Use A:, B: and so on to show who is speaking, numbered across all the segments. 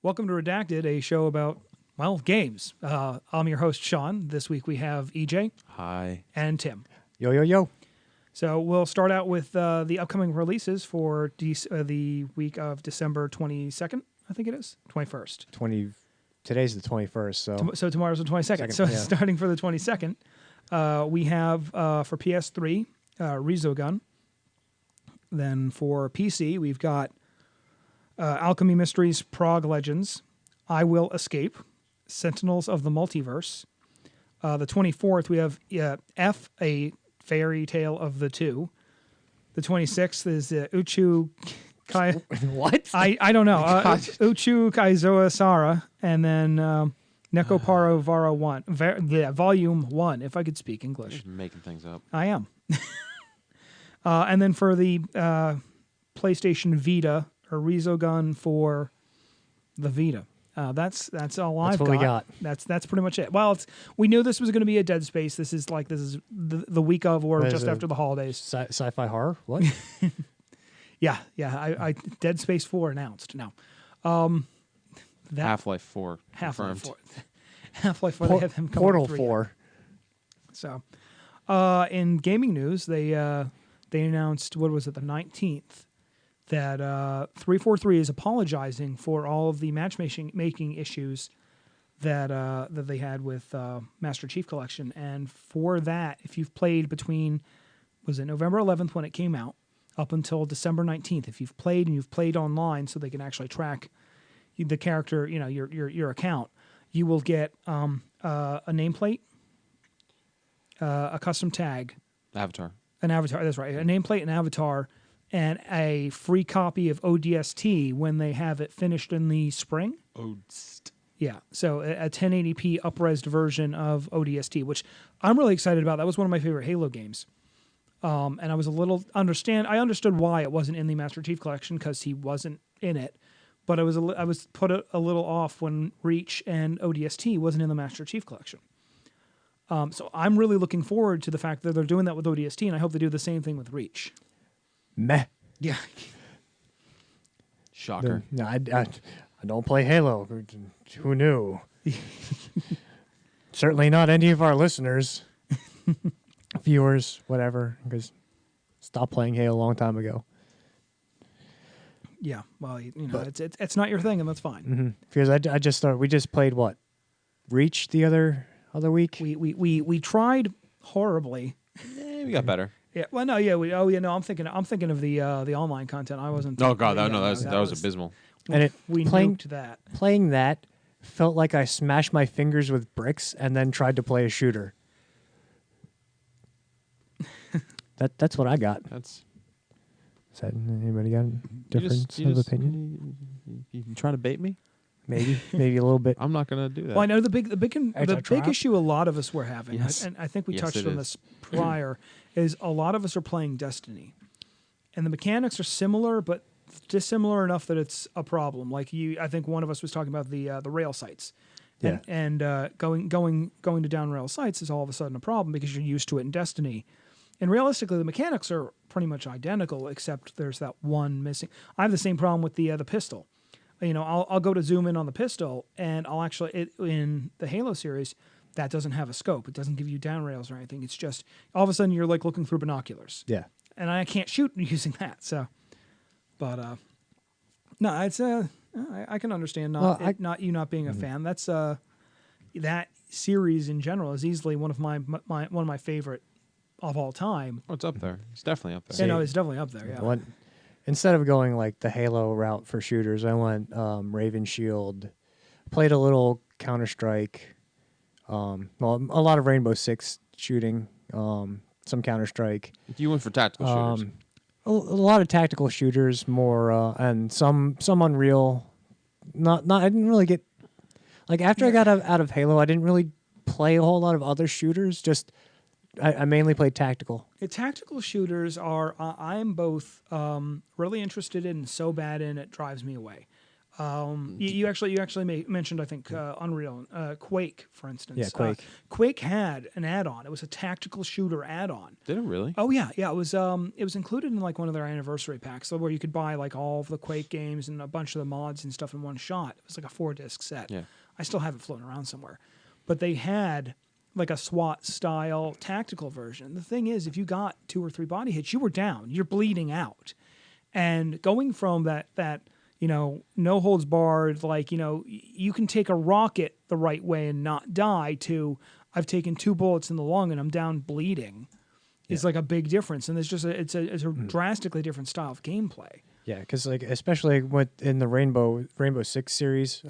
A: Welcome to Redacted, a show about, well, games. I'm your host, Sean. This week we have EJ.
B: Hi.
A: And Tim.
C: Yo, yo, yo.
A: So we'll start out with the upcoming releases for the week of December 22nd, I think it is, 21st.
C: Today's the 21st, so...
A: So tomorrow's the 22nd. So starting for the 22nd, we have for PS3, Resogun. Then for PC, we've got Alchemy Mysteries, Prague Legends, I Will Escape, Sentinels of the Multiverse. The 24th, we have F, A Fairy Tale of the Two. The 26th is Uchu Kai.
C: What?
A: I don't know. Uchu Kaizoa Sara, and then Nekoparo Vara 1, Volume 1, if I could speak English.
B: Just making things up.
A: I am. And then for the PlayStation Vita, or Resogun for the Vita. That's all I've got.
C: That's what we got.
A: That's pretty much it. Well, we knew this was going to be a Dead Space. This is the week of or just after the holidays.
C: Sci-fi horror? What?
A: Yeah. I Dead Space 4 announced. Now,
B: Half-Life 4
A: Half-Life
B: confirmed.
A: 4. Half-Life 4. They have them coming
C: Portal
A: up 3.
C: 4.
A: So, in gaming news, they announced, what was it, the 19th, that 343 is apologizing for all of the matchmaking issues that they had with Master Chief Collection. And for that, if you've played between, was it November 11th when it came out, up until December 19th, if you've played and you've played online so they can actually track the character, your account, you will get a nameplate, a custom tag.
B: Avatar.
A: An avatar, that's right. A nameplate, an avatar, and a free copy of ODST when they have it finished in the spring.
B: Odst.
A: Yeah, so a 1080p up-resed version of ODST, which I'm really excited about. That was one of my favorite Halo games. And I was I understood why it wasn't in the Master Chief Collection because he wasn't in it. But I was put a little off when Reach and ODST wasn't in the Master Chief Collection. So I'm really looking forward to the fact that they're doing that with ODST, and I hope they do the same thing with Reach.
C: Meh.
A: Yeah.
B: Shocker.
C: No, I don't play Halo. Who knew? Certainly not any of our listeners, viewers, whatever, because stopped playing Halo a long time ago.
A: Yeah, well, it's not your thing, and that's fine.
C: Mm-hmm. Because we just played what? Reach the other week?
A: We tried horribly.
B: We got better.
A: Yeah. Well, no. Yeah. I'm thinking of the online content. I wasn't.
B: Oh God, that was abysmal.
C: And
A: we nuked that.
C: Playing that felt like I smashed my fingers with bricks and then tried to play a shooter. That's what I got.
B: That's.
C: Is that anybody got a difference of opinion?
B: You trying to bait me?
C: Maybe a little bit.
B: I'm not gonna do that.
A: Well, I know the big issue a lot of us were having,
B: Yes.
A: and I think we touched on this
B: is.
A: prior, is a lot of us are playing Destiny, and the mechanics are similar, but dissimilar enough that it's a problem. Like I think one of us was talking about the rail sites, and going to down rail sites is all of a sudden a problem because you're used to it in Destiny, and realistically the mechanics are pretty much identical except there's that one missing. I have the same problem with the pistol. I'll go to zoom in on the pistol, and I'll actually in the Halo series that doesn't have a scope. It doesn't give you down rails or anything. It's just all of a sudden you're like looking through binoculars.
C: Yeah,
A: and I can't shoot using that. So, but no, it's I can understand not being a fan. That's that series in general is easily one of my favorite of all time.
B: Oh, it's up there. It's definitely up there.
A: It's definitely up there. Yeah.
C: Instead of going like the Halo route for shooters, I went Raven Shield, played a little Counter-Strike, a lot of Rainbow Six shooting, some Counter-Strike.
B: You went for tactical shooters.
C: A lot of tactical shooters, more and some Unreal. I didn't really get after I got out of Halo, I didn't really play a whole lot of other shooters. Just I mainly played tactical.
A: Tactical shooters are I'm both really interested in and so bad in it drives me away. You actually mentioned, I think, Unreal, Quake, for instance.
C: Yeah, Quake.
A: Quake had an add-on. It was a tactical shooter add-on.
B: Did it really?
A: Oh yeah. It was included in like one of their anniversary packs, so where you could buy like all of the Quake games and a bunch of the mods and stuff in one shot. It was like a 4-disc set.
B: Yeah.
A: I still have it floating around somewhere, but they had like a SWAT style tactical version. The thing is, if you got 2 or 3 body hits, you were down. You're bleeding out, and going from that. No holds barred, like, you can take a rocket the right way and not die, to I've taken 2 bullets in the lung and I'm down bleeding is like a big difference. And it's a drastically different style of gameplay.
C: Yeah, because like especially in the Rainbow Six series,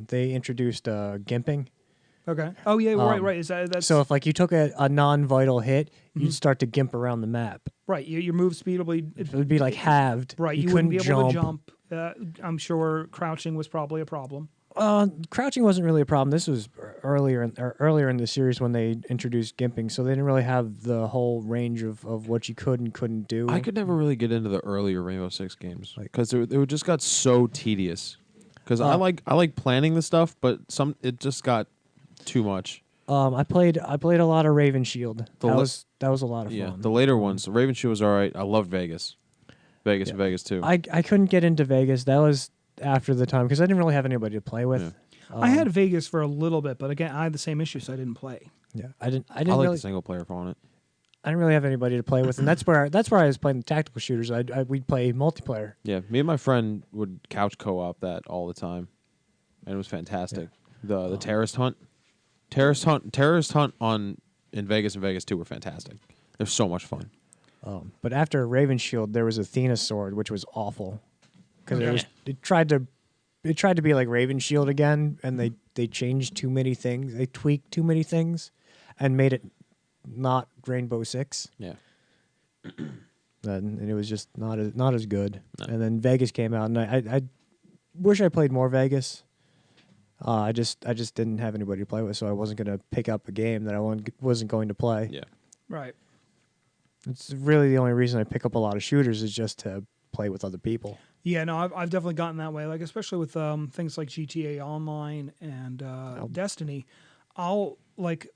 C: they introduced gimping.
A: Okay. Oh yeah, right. Is that's
C: so if like you took a non-vital hit, you'd start to gimp around the map.
A: Right. Your move speed
C: it would be like halved.
A: Right. You wouldn't be able to jump. I'm sure crouching was probably a problem.
C: Crouching wasn't really a problem. This was earlier in the series when they introduced gimping, so they didn't really have the whole range of what you could and couldn't do.
B: I could never really get into the earlier Rainbow Six games because it just got so tedious. Because I like planning the stuff, but it just got too much.
C: I played a lot of Raven Shield. That was a lot of fun.
B: Yeah, the later ones. Raven Shield was all right. I loved Vegas. Vegas too.
C: I couldn't get into Vegas. That was after the time because I didn't really have anybody to play with.
B: Yeah.
A: I had Vegas for a little bit, but again, I had the same issue, so I didn't play.
C: Yeah, I didn't
B: like
C: really,
B: the single player on it.
C: I didn't really have anybody to play with, and that's where I was playing the tactical shooters. We'd play multiplayer.
B: Yeah, me and my friend would couch co-op that all the time, and it was fantastic. Yeah. The terrorist hunt in Vegas and Vegas 2 were fantastic. They're so much fun.
C: But after Raven Shield, there was Athena Sword, which was awful because it tried to be like Raven Shield again, and they changed too many things. They tweaked too many things, and made it not Rainbow Six.
B: Yeah,
C: and it was just not as good.
B: No.
C: And then Vegas came out, and I wish I played more Vegas. I just didn't have anybody to play with, so I wasn't going to pick up a game that I wasn't going to play.
B: Yeah,
A: right.
C: It's really the only reason I pick up a lot of shooters is just to play with other people.
A: Yeah, no, I've definitely gotten that way. Like especially with things like GTA Online and Destiny, I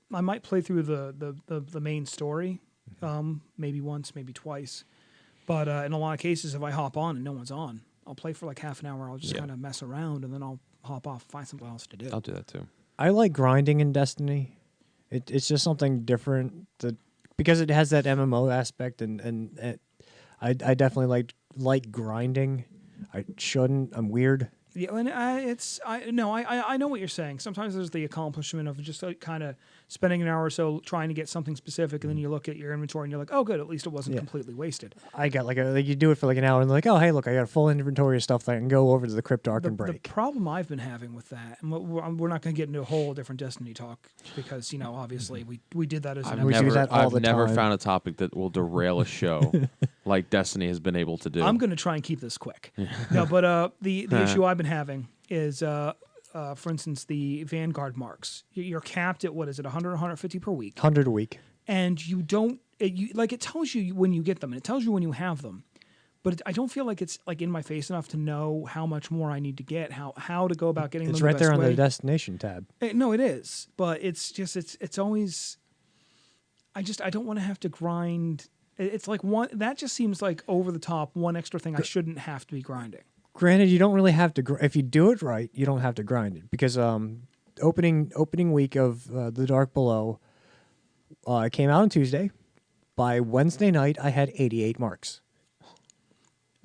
A: might play through the main story, maybe once, maybe twice, but in a lot of cases, if I hop on and no one's on, I'll play for like half an hour. I'll just kind of mess around and then I'll hop off, find something else to do.
B: I'll do that too.
C: I like grinding in Destiny. It's just something different because it has that MMO aspect, and I definitely like grinding. I shouldn't. I'm weird.
A: Yeah, and I know what you're saying. Sometimes there's the accomplishment of just kind of spending an hour or so trying to get something specific, and then you look at your inventory and you're like, oh, good, at least it wasn't completely wasted.
C: I got like you do it for like an hour, and they're like, oh, hey, look, I got a full inventory of stuff that I can go over to the Crypt Arc and break.
A: The problem I've been having with that, and we're not going to get into a whole different Destiny talk because obviously we did that as an episode.
B: I've never found a topic that will derail a show like Destiny has been able to do.
A: I'm going to try and keep this quick. No, but the issue I've been having is, for instance, the Vanguard marks. You're capped at, what is it, 100, 150 per week?
C: 100 a week.
A: And you don't, it tells you when you get them, and it tells you when you have them. But I don't feel like it's like in my face enough to know how much more I need to get, how to go about getting them.
C: It's right there on the destination tab.
A: No, it is, but it's just it's always. I don't want to have to grind. It's like one that just seems like over the top. One extra thing I shouldn't have to be grinding.
C: Granted, you don't really have to. If you do it right, you don't have to grind it because opening week of The Dark Below came out on Tuesday. By Wednesday night, I had 88 marks.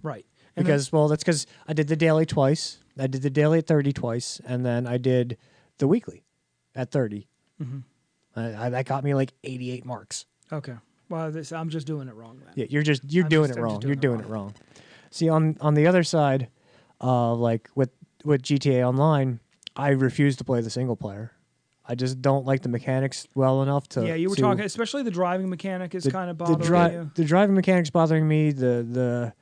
A: Right.
C: That's because I did the daily twice. I did the daily at 30 twice, and then I did the weekly at 30. Mm-hmm. That got me like 88 marks.
A: Okay. Well, I'm just doing it wrong then.
C: Yeah, you're doing it wrong. You're doing it wrong. See, on the other side, like with GTA Online, I refuse to play the single player. I just don't like the mechanics well enough to.
A: Yeah, you were talking, especially the driving mechanic is kind of bothering you.
C: The driving mechanic's bothering me. The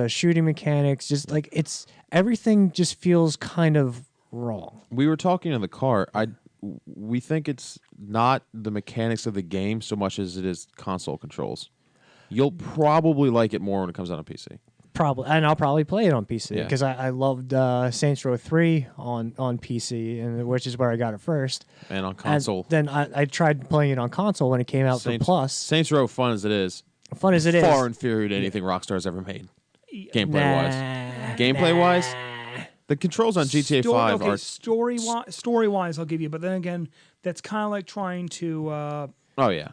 C: shooting mechanics, just like everything just feels kind of wrong.
B: We were talking in the car. We think it's not the mechanics of the game so much as it is console controls. You'll probably like it more when it comes out on PC.
C: Probably, and I'll probably play it on PC
B: Yeah.
C: because I loved Saints Row 3 on PC, and which is where I got it first.
B: And on console.
C: And then I tried playing it on console when it came out for Plus.
B: Saints Row, fun as it is,
C: Fun as it is,
B: far inferior to anything Rockstar's ever made. Gameplay wise, the controls on GTA 5 are
A: story wise. I'll give you, but then again, that's kind of like trying to.
B: oh yeah.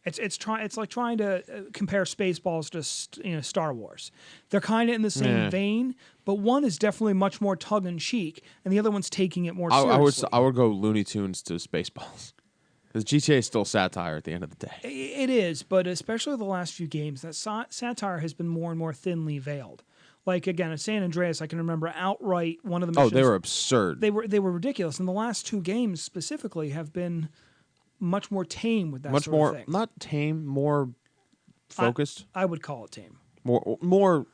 A: It's like trying to compare Spaceballs to Star Wars. They're kind of in the same vein, but one is definitely much more tongue in cheek, and the other one's taking it more seriously.
B: I would go Looney Tunes to Spaceballs. Because GTA is still satire at the end of the day.
A: It is, but especially the last few games, that satire has been more and more thinly veiled. Like again, at San Andreas, I can remember outright one of the missions.
B: Oh, they were absurd.
A: They were ridiculous, and the last two games specifically have been much more tame with that
B: Much
A: sort
B: more,
A: of thing.
B: not tame, more focused.
A: I would call it tame.
B: More,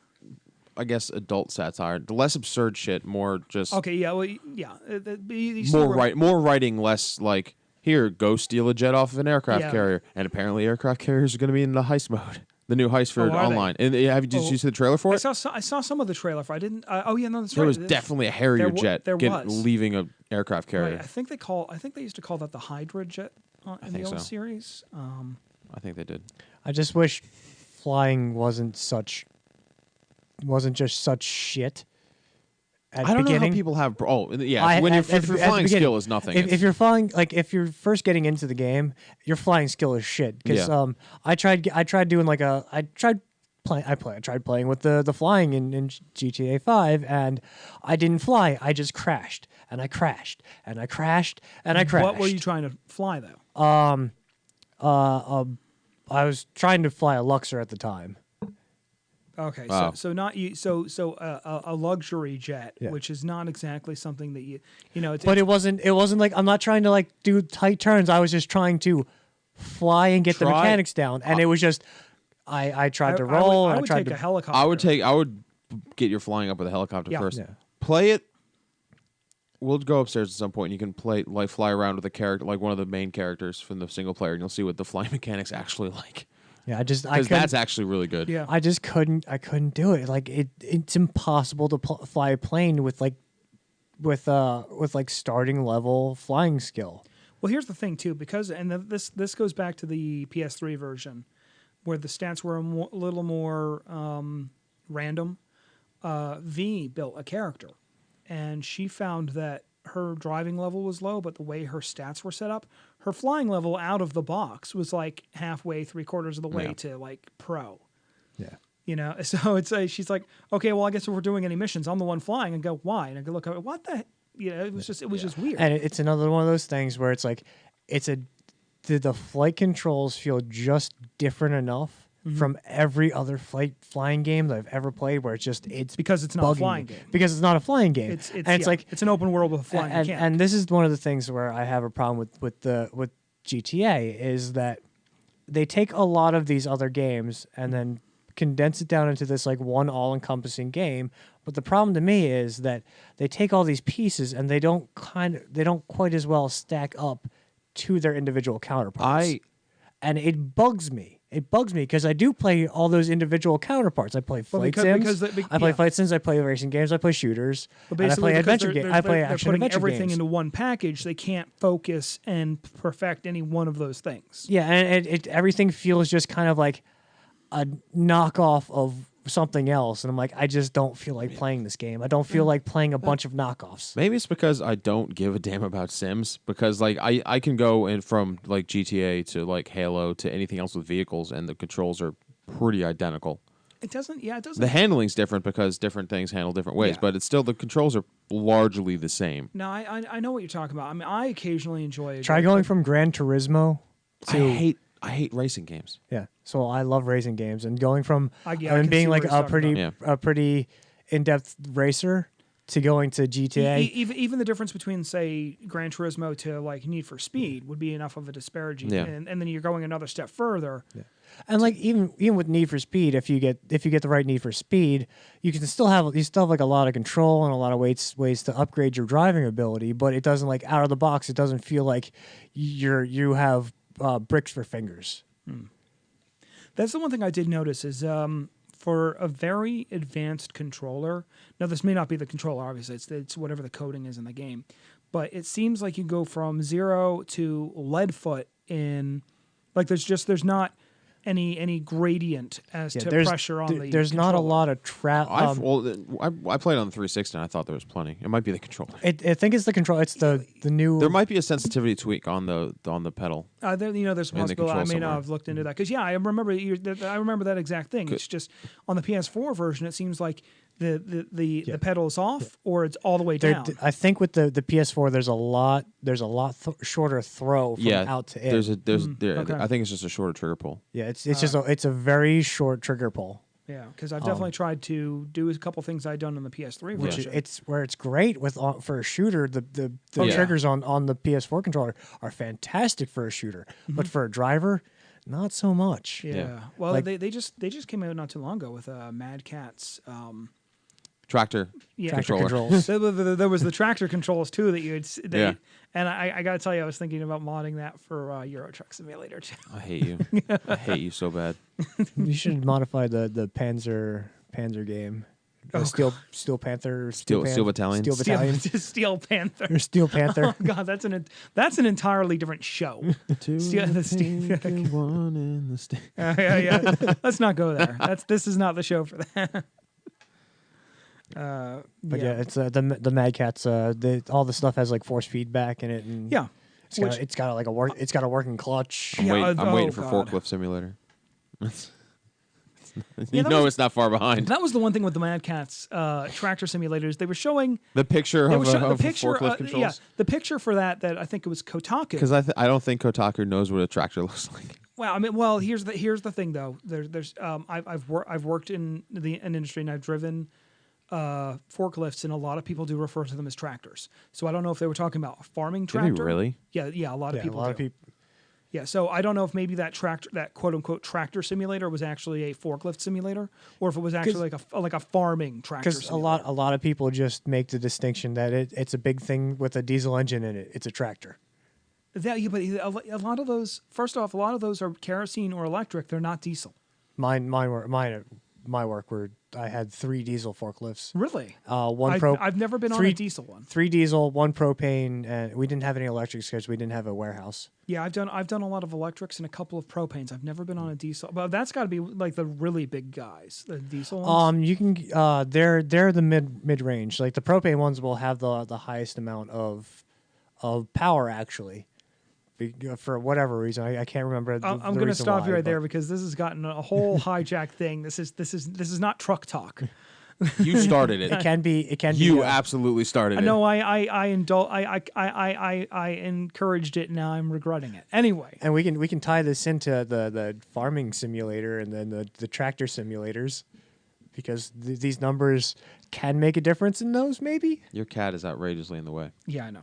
B: I guess, adult satire. The less absurd shit, more just.
A: Okay, yeah, well, yeah.
B: More writing, less like, here, go steal a jet off of an aircraft carrier. And apparently aircraft carriers are going to be in the heist mode. The new heist for online. And did you see the trailer for it?
A: I saw some of the trailer for it. I didn't. Oh yeah, no, that's right.
B: There was definitely a Harrier jet
A: was.
B: leaving an aircraft carrier.
A: Right. I think they used to call that the Hydra jet in the old series.
B: I think they did.
C: I just wish flying wasn't just such shit. At
B: I don't
C: beginning.
B: know how people have. Oh, yeah. When your flying skill is nothing.
C: If you're flying, like if you're first getting into the game, your flying skill is shit. Because I tried doing like I tried playing with the flying in GTA 5, and I didn't fly. I just crashed, and I crashed, and I crashed, and I crashed.
A: What were you trying to fly though?
C: I was trying to fly a Luxor at the time.
A: Okay,
B: Wow.
A: so not you. So a luxury jet, which is not exactly something that you know.
C: But it wasn't like I'm not trying to like do tight turns. I was just trying to fly and get the mechanics down, and it was just I tried to roll.
A: I would take a helicopter.
B: I would get your flying up with a helicopter first.
C: Yeah.
B: Play it. We'll go upstairs at some point, and you can fly around with a character, like one of the main characters from the single player, and you'll see what the flying mechanics actually like.
C: Yeah,
B: because that's actually really good.
A: Yeah,
C: I just couldn't do it. Like it's impossible to fly a plane with starting level flying skill.
A: Well, here's the thing too, because this goes back to the PS3 version, where the stats were a little more random. V built a character, and she found that her driving level was low, but the way her stats were set up, her flying level out of the box was like halfway, 3/4 of the way to like pro.
C: Yeah.
A: So it's she's like, okay, well, I guess if we're doing any missions, I'm the one flying, and go, why? And I go, look, what the, it was just weird.
C: And it's another one of those things where it's like, the flight controls feel just different enough from every other flying game that I've ever played, where it's
A: because it's not a flying game.
C: Because it's not a flying game.
A: It's like it's an open world with a flying mechanic.
C: And this is one of the things where I have a problem with GTA is that they take a lot of these other games and then condense it down into this like one all-encompassing game. But the problem to me is that they take all these pieces and they don't quite as well stack up to their individual counterparts. And it bugs me. It bugs me because I do play all those individual counterparts. I play flight sims. I play flight sims. I play racing games. I play shooters.
A: But basically,
C: and I play adventure games. I play
A: they're
C: action
A: putting
C: adventure
A: everything
C: games.
A: into one package. They can't focus and perfect any one of those things.
C: Yeah, and everything feels just kind of like a knockoff of something else, and I'm like, I just don't feel like playing this game. I don't feel like playing a bunch of knockoffs.
B: Maybe it's because I don't give a damn about Sims, because like I can go in from like GTA to like Halo to anything else with vehicles, and the controls are pretty identical.
A: It doesn't.
B: The handling's different because different things handle different ways, but it's still, the controls are largely the same.
A: No, I know what you're talking about. I mean, I occasionally enjoy.
C: Try going from Gran Turismo to
B: I hate racing games.
C: Yeah, so I love racing games, and going from
A: being
C: like a pretty in-depth racer to going to GTA.
A: Even the difference between, say, Gran Turismo to like Need for Speed would be enough of a disparity, and then you're going another step further.
C: Yeah. And like even with Need for Speed, if you get the right Need for Speed, you still have like a lot of control and a lot of ways to upgrade your driving ability, but it doesn't, like, out of the box, it doesn't feel like you have bricks for fingers.
A: That's the one thing I did notice is for a very advanced controller. Now, this may not be the controller, obviously. It's whatever the coding is in the game. But it seems like you go from 0 to lead foot in, like there's not any gradient as to pressure on the
C: There's
A: controller.
C: not a lot of
B: I played on the 360 and I thought there was plenty. It might be the controller.
C: I think it's the control. It's the new.
B: There might be a sensitivity tweak on the pedal.
A: There's a possibility. I may not have looked into that because I remember that exact thing. It's just on the PS4 version. It seems like the pedal is off or it's all the way down.
C: I think with the PS4, there's a lot shorter throw from out to in.
A: Okay.
B: I think it's just a shorter trigger pull.
C: Yeah, it's a very short trigger pull.
A: Yeah, because I've definitely tried to do a couple things I'd done on the PS3 version.
C: It's great for a shooter. The triggers on the PS4 controller are fantastic for a shooter, but for a driver, not so much.
A: Yeah. Well, they just came out not too long ago with Mad Catz.
B: Tractor
C: controls.
A: There was the tractor controls too that you had. And I got to tell you, I was thinking about modding that for Euro Truck Simulator too.
B: I hate you. I hate you so bad.
C: You should modify the Panzer game. Steel Panther.
B: Steel Battalion.
C: Steel Battalion.
A: Steel Panther.
C: Or Steel Panther.
A: Oh God, that's an entirely different show. Yeah. Let's not go there. This is not the show for that.
C: But it's the Mad Catz. All the stuff has like force feedback in it, and it's got a working clutch.
B: I'm waiting for Forklift Simulator. It's not far behind.
A: That was the one thing with the Mad Catz tractor simulators. They were showing
B: the picture of forklift controls.
A: Yeah, the picture for that I think it was Kotaku.
B: Because I don't think Kotaku knows what a tractor looks like.
A: Well, here's the thing though. I've worked in an industry and I've driven forklifts, and a lot of people do refer to them as tractors. So I don't know if they were talking about a farming tractor.
B: Did they really?
A: Yeah, a lot of people. Yeah, so I don't know if maybe that quote unquote tractor simulator was actually a forklift simulator, or if it was actually like a farming tractor.
C: Because a lot of people just make the distinction that it's a big thing with a diesel engine in it. It's a tractor.
A: But a lot of those, first off, a lot of those are kerosene or electric. They're not diesel.
C: My work where I had 3 diesel forklifts.
A: Really?
C: I've
A: never been on a diesel one.
C: 3 diesel, 1 propane, and we didn't have any electrics because we didn't have a warehouse.
A: Yeah, I've done a lot of electrics and a couple of propanes. I've never been on a diesel, but that's got to be like the really big guys, the diesel ones.
C: You can they're the mid range. Like the propane ones will have the highest amount of power actually. For whatever reason, I can't remember.
A: I'm going to stop you right there because this has gotten a whole hijacked thing. This is not truck talk.
B: You started it.
C: It can be.
B: You absolutely started it.
A: No, I encouraged it. Now I'm regretting it. Anyway,
C: and we can tie this into the farming simulator and then the tractor simulators, because these numbers can make a difference in those.Maybe
B: your cat is outrageously in the way.
A: Yeah, I know.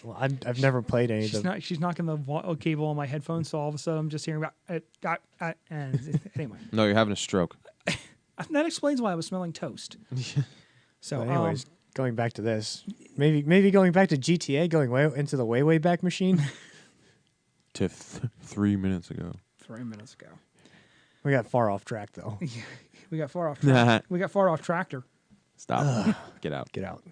C: Well, I've never played any of them.
A: She's knocking the cable on my headphones, so all of a sudden I'm just hearing about anyway.
B: No, you're having a stroke.
A: That explains why I was smelling toast. So,
C: but anyways, going back to this, maybe going back to GTA, going way into the way back machine.
B: To 3 minutes ago.
A: 3 minutes ago.
C: We got far off track though.
A: We got far off track. We got far off tractor.
B: Stop. Get out.
C: Get out.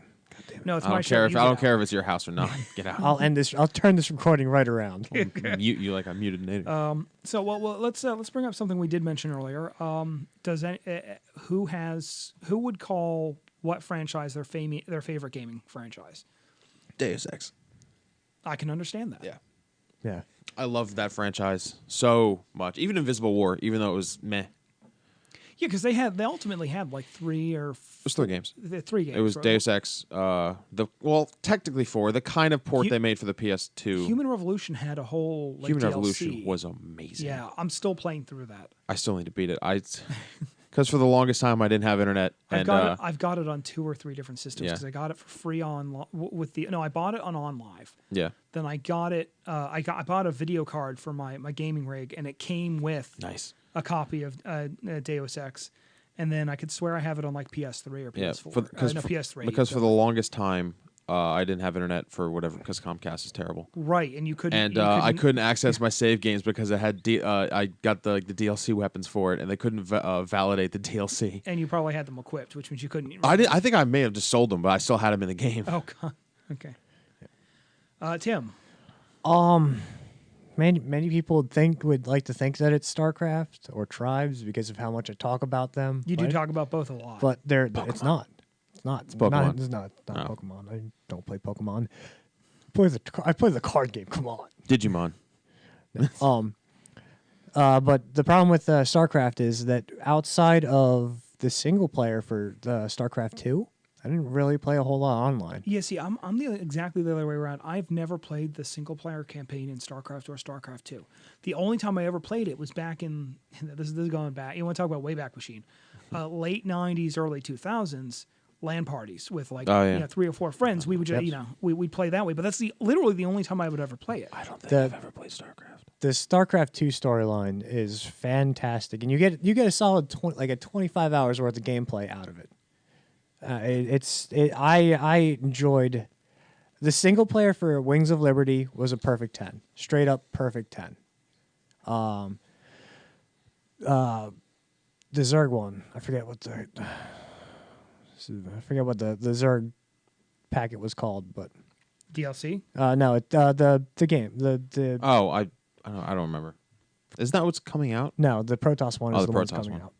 A: No, it's
B: I
A: my
B: don't
A: show.
B: care I don't care if it's your house or not. Get out.
C: I'll turn this recording right around.
B: Mute you like I muted Native.
A: So let's bring up something we did mention earlier. Who would call what franchise their favorite gaming franchise?
B: Deus Ex.
A: I can understand that.
C: Yeah.
B: I loved that franchise so much. Even Invisible War, even though it was meh.
A: Yeah, because they ultimately had like 3 or.
B: It was 3 games.
A: 3 games.
B: It was right? Deus Ex. Technically 4. The kind of port they made for the PS2.
A: Human Revolution had a whole
B: Human
A: DLC.
B: Revolution was amazing.
A: Yeah, I'm still playing through that.
B: I still need to beat it. Because for the longest time I didn't have internet.
A: I've got it on 2 or 3 different systems because I got it for free on I bought it on OnLive.
B: Yeah.
A: Then I got it. I bought a video card for my gaming rig, and it came with a copy of Deus Ex, and then I could swear I have it on like PS3 or PS4.
B: PS3.
A: PS3.
B: Because for the longest time, I didn't have internet for whatever because Comcast is terrible.
A: Right, and you couldn't.
B: And I couldn't access my save games because it had I got the DLC weapons for it, and they couldn't validate the DLC.
A: And you probably had them equipped, which means you couldn't.
B: I think I may have just sold them, but I still had them in the game.
A: Oh God. Okay. Tim.
C: Many people would like to think that it's StarCraft or Tribes because of how much I talk about them.
A: You do talk about both a lot.
C: But it's not. It's not.
B: It's Pokemon.
C: It's not
B: No.
C: Pokemon. I don't play Pokemon. I play the card game. Come on.
B: Digimon.
C: But the problem with StarCraft is that outside of the single player for the StarCraft 2, I didn't really play a whole lot online.
A: Yeah, see, I'm exactly the other way around. I've never played the single player campaign in StarCraft or StarCraft 2. The only time I ever played it was back in this is going back. You want to talk about Wayback Machine, late '90s, early 2000s. LAN parties with 3 or 4 friends. We would just we'd play that way. But that's literally the only time I would ever play it.
B: I don't think I've ever played StarCraft.
C: The StarCraft 2 storyline is fantastic, and you get a solid 25 hours worth of gameplay out of it. I enjoyed the single player for Wings of Liberty was a perfect 10, straight up perfect 10. The Zerg one, I forget what the Zerg packet was called, but
A: DLC.
C: No, the game the
B: I don't remember. Isn't that what's coming out?
C: No, the Protoss one is the one that's coming
B: one.
C: out.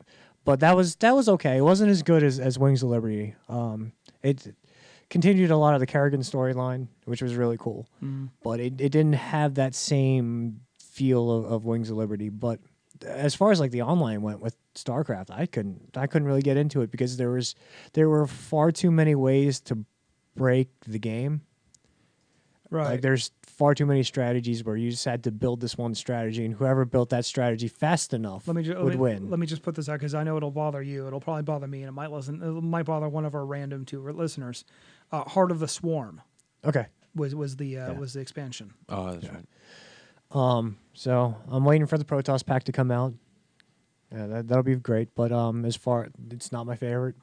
C: But that was okay. It wasn't as good as Wings of Liberty. It continued a lot of the Kerrigan storyline, which was really cool. But it didn't have that same feel of Wings of Liberty. But as far as the online went with StarCraft, I couldn't really get into it because there were far too many ways to break the game.
A: Right.
C: There's far too many strategies where you just had to build this one strategy, and whoever built that strategy fast enough would win.
A: Let me just put this out because I know it'll bother you. It'll probably bother me, and it might bother one of our random 2 listeners. Heart of the Swarm.
C: Okay.
A: Was the expansion.
B: Oh, that's right.
C: So I'm waiting for the Protoss pack to come out. Yeah, that'll be great. But it's not my favorite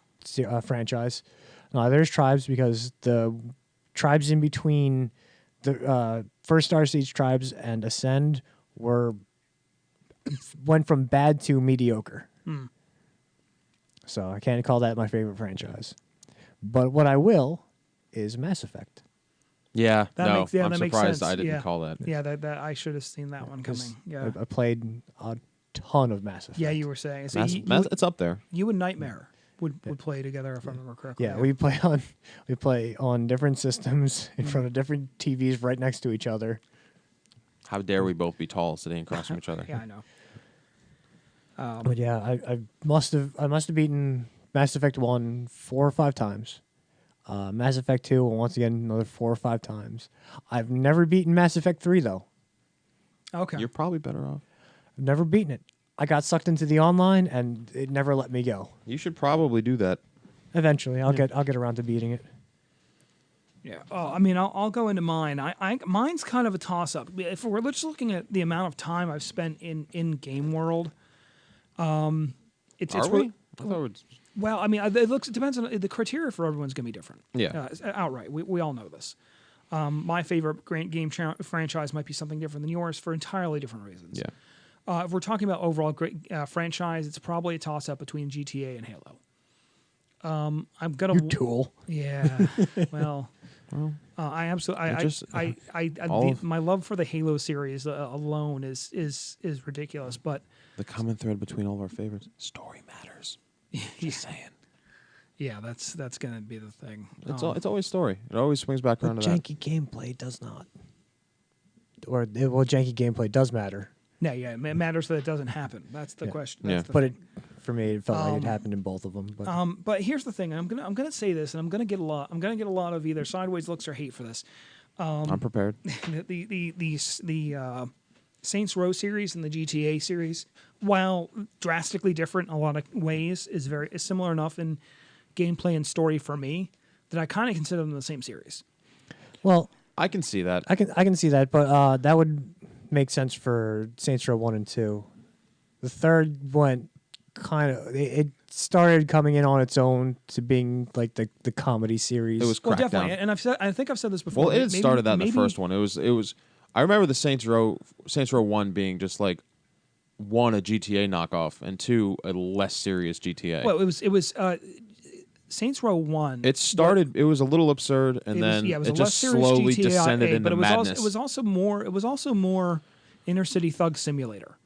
C: franchise. There's Tribes because the tribes in between the first Star Siege tribes and Ascend went from bad to mediocre. So I can't call that my favorite franchise. But what I will is Mass Effect.
B: Yeah,
A: I'm
B: surprised
A: makes sense.
B: I didn't call that.
A: Yeah, that I should have seen that one coming. Yeah,
C: I played a ton of Mass Effect.
A: Yeah, you were saying. So
B: it's up there.
A: You and Nightmare would play together if I remember correctly.
C: Yeah, we play on different systems in front of different TVs right next to each other.
B: How dare we both be tall sitting across from each other?
A: Yeah, I know.
C: But yeah, I must have beaten Mass Effect 1 4 or 5 times. Mass Effect 2, once again, another 4 or 5 times. I've never beaten Mass Effect 3 though.
A: Okay.
B: You're probably better off.
C: I've never beaten it. I got sucked into the online, and it never let me go.
B: You should probably do that.
C: Eventually, I'll get around to beating it.
A: Yeah. Oh, I mean, I'll go into mine. Mine's kind of a toss up. If we're just looking at the amount of time I've spent in game world, it's really,
B: I thought it was...
A: Well, I mean, it depends on the criteria for everyone's going to be different.
B: Yeah.
A: Outright, we all know this. My favorite game franchise might be something different than yours for entirely different reasons.
B: Yeah.
A: If we're talking about overall great franchise, it's probably a toss up between GTA and Halo. I'm gonna.
C: You tool.
A: Yeah. Well. I absolutely. My love for the Halo series alone is ridiculous. But
B: the common thread between all of our favorites: story matters. Just saying.
A: Yeah, that's gonna be the thing.
B: It's always story. It always swings back around to that.
C: Janky gameplay does not. Janky gameplay does matter.
A: Yeah, it matters that it doesn't happen. That's the question. That's the
C: but
A: thing.
C: For me, it felt like it happened in both of them.
A: But here's the thing. I'm gonna say this, and I'm gonna get a lot of either sideways looks or hate for this.
B: I'm prepared.
A: The Saints Row series and the GTA series, while drastically different in a lot of ways, is similar enough in gameplay and story for me that I kind of consider them the same series.
C: Well,
B: I can see that.
C: I can see that, but that would make sense for Saints Row 1 and 2. The third went kind of it started coming in on its own to being like the comedy series.
B: It was
A: Well,
B: Crackdown.
A: definitely, and I think I've said this before.
B: Well, it had
A: maybe-
B: started that in
A: maybe-
B: the first one. It was. I remember the Saints Row 1 being just like, 1, a GTA knockoff, and 2, a less serious GTA.
A: Well, it was Saints Row 1.
B: It started. It was a little absurd, and then
A: it was
B: it
A: a
B: just
A: less serious
B: slowly
A: GTA,
B: descended into
A: but it was
B: madness.
A: Also, it was also more inner city thug simulator.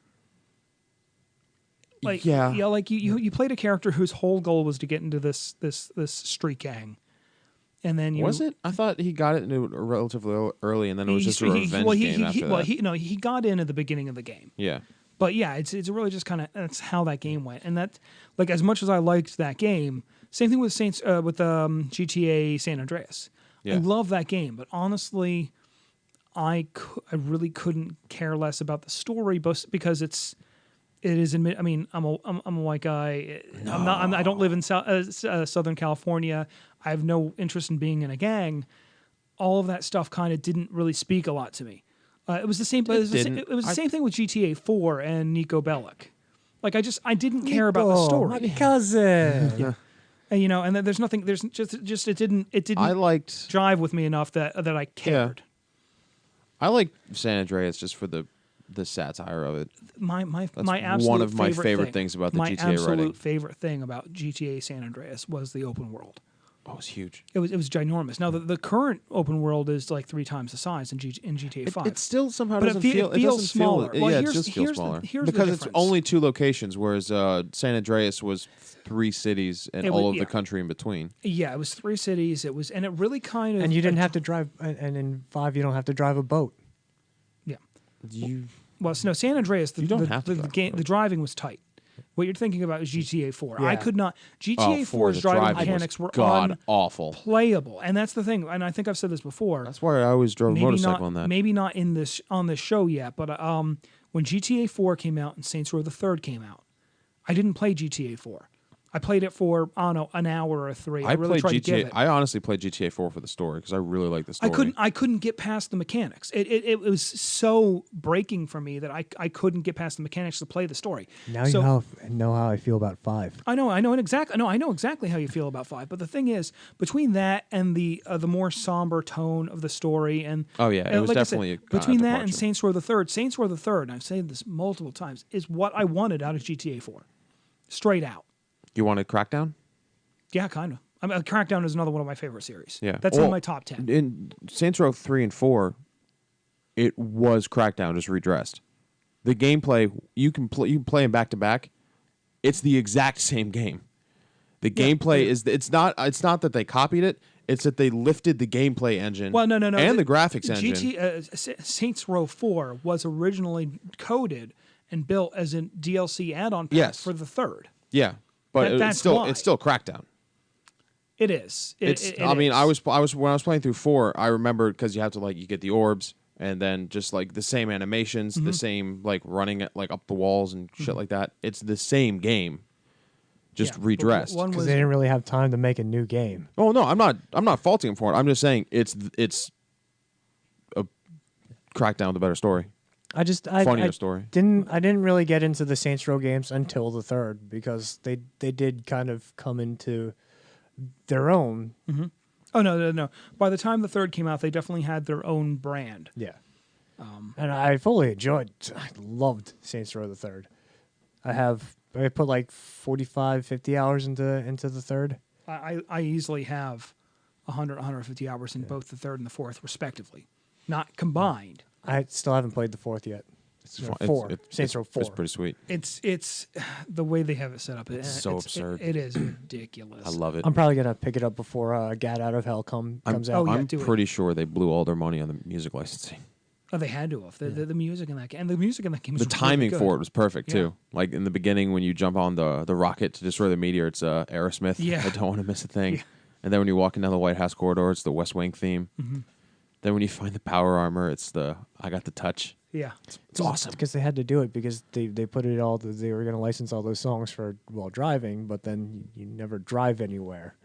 A: Like
B: Yeah.
A: like you played a character whose whole goal was to get into this street gang, and then you
B: Was it? I thought he got it into it relatively early, and then it was just a revenge game after that.
A: He got in at the beginning of the game.
B: Yeah.
A: But yeah, it's really just kind of that's how that game went, and that like as much as I liked that game, same thing with GTA San Andreas. I
B: Yeah.
A: love that game, but honestly, I really couldn't care less about the story, because it is. I mean, I'm a white guy. I don't live in Southern California. I have no interest in being in a gang. All of that stuff kind of didn't really speak a lot to me. It was the same. It was the same thing with GTA 4 and Nico Bellic. Like I didn't care about the story.
C: My cousin.
A: And, and then there's nothing. There's just it didn't
B: I liked.
A: jive with me enough that I cared.
B: I like San Andreas just for the satire of it.
A: My
B: That's
A: absolute
B: one of my favorite
A: thing,
B: things about the
A: my
B: GTA
A: absolute
B: writing.
A: favorite thing about GTA San Andreas was the open world.
B: Oh, it was huge.
A: It was ginormous. Now the current open world is like 3 times the size in GTA 5.
B: It still somehow
A: But
B: doesn't
A: it
B: feel.
A: feels
B: doesn't
A: smaller.
B: feel.
A: Well,
B: Yeah, it
A: here's-
B: just feels
A: here's the-
B: smaller
A: here's the
B: because it's
A: difference.
B: only 2 locations, whereas San Andreas was 3 cities and
A: It
B: all
A: was-
B: of
A: yeah.
B: the country in between.
A: Yeah, it was 3 cities. It really kind of.
C: And you didn't have to drive. And in 5, you don't have to drive a boat.
A: Yeah.
B: You
A: Well, no, San Andreas.
B: You don't have to drive a boat.
A: The driving was tight. What you're thinking about is GTA 4. I
C: Yeah.
A: could not. GTA 4's
B: the
A: driving
B: driving
A: mechanics were
B: god awful.
A: unplayable, and that's the thing. And I think I've said this before.
B: That's why I always drove a
A: maybe
B: motorcycle
A: not,
B: on that.
A: Maybe not in this on this show yet, but when GTA 4 came out and Saints Row the Third came out, I didn't play GTA 4. I played it for I don't know an hour or 3. I really
B: played
A: tried to give
B: GTA.
A: it.
B: I honestly played GTA 4 for the story because I really like the story.
A: I couldn't get past the mechanics. It was so breaking for me that I couldn't get past the mechanics to play the story.
C: Now
A: So-
C: you know how I feel about 5.
A: I know exactly how you feel about 5. But the thing is, between that and the more somber tone of the story, and
B: Oh, yeah, it was
A: like I said,
B: definitely a
A: between that and
B: departure.
A: Saints Row the Third. Saints Row the Third, and I've said this multiple times, is what I wanted out of GTA 4, straight out.
B: You wanted Crackdown?
A: Yeah, kind of. I mean, Crackdown is another one of my favorite series.
B: Yeah,
A: that's in my top 10.
B: In Saints Row 3 and 4, it was Crackdown just redressed. The gameplay you can play them back to back. It's the exact same game. The gameplay is it's not that they copied it. It's that they lifted the gameplay engine.
A: Well, no,
B: and the graphics engine.
A: Saints Row 4 was originally coded and built as a DLC add-on pack
B: Yes.
A: for the third.
B: Yeah, but
A: that's why.
B: it's still Crackdown.
A: It is.
B: I mean, I was when I was playing through 4, I remember because you have to you get the orbs and then just the same animations,
A: Mm-hmm.
B: the same running it up the walls and shit like that. It's the same game, just
A: Yeah, but
B: redressed.
A: one
C: Because
A: was
C: they didn't really have time to make a new game.
B: Oh no, I'm not faulting him for it. I'm just saying it's a Crackdown with a better story,
C: I
B: funnier story.
C: didn't really get into the Saints Row games until the 3rd because they did kind of come into their own.
A: Oh no. By the time the third came out, they definitely had their own brand.
C: Yeah. And I fully enjoyed. I loved Saints Row the 3rd. I put 45, 50 hours into the 3rd.
A: I easily have 100, 150 hours in both the third and the fourth, respectively, not combined.
C: I still haven't played the 4th yet.
B: It's
C: No,
B: fun.
C: 4. Saints Row 4.
B: It's pretty sweet.
A: It's the way they have it set up.
B: It's so absurd.
A: It is ridiculous.
B: I love it.
C: I'm probably gonna pick it up before Gat Out of Hell comes out.
A: Oh, yeah,
B: I'm
A: do it.
B: pretty sure they blew all their money on the music licensing.
A: Oh, they had to have the music in that game, and the music in that game.
B: The
A: Was
B: timing
A: really
B: for it
A: good.
B: was perfect too. Like in the beginning when you jump on the rocket to destroy the meteor, it's Aerosmith.
A: Yeah.
B: I don't want to miss a thing.
A: Yeah.
B: And then when you're walking down the White House corridor, it's the West Wing theme.
A: Mm-hmm.
B: Then when you find the power armor, it's the I Got the Touch.
A: Yeah,
B: It's awesome.
C: Because they had to do it because they put it all. They were gonna license all those songs for while driving, but then you never drive anywhere.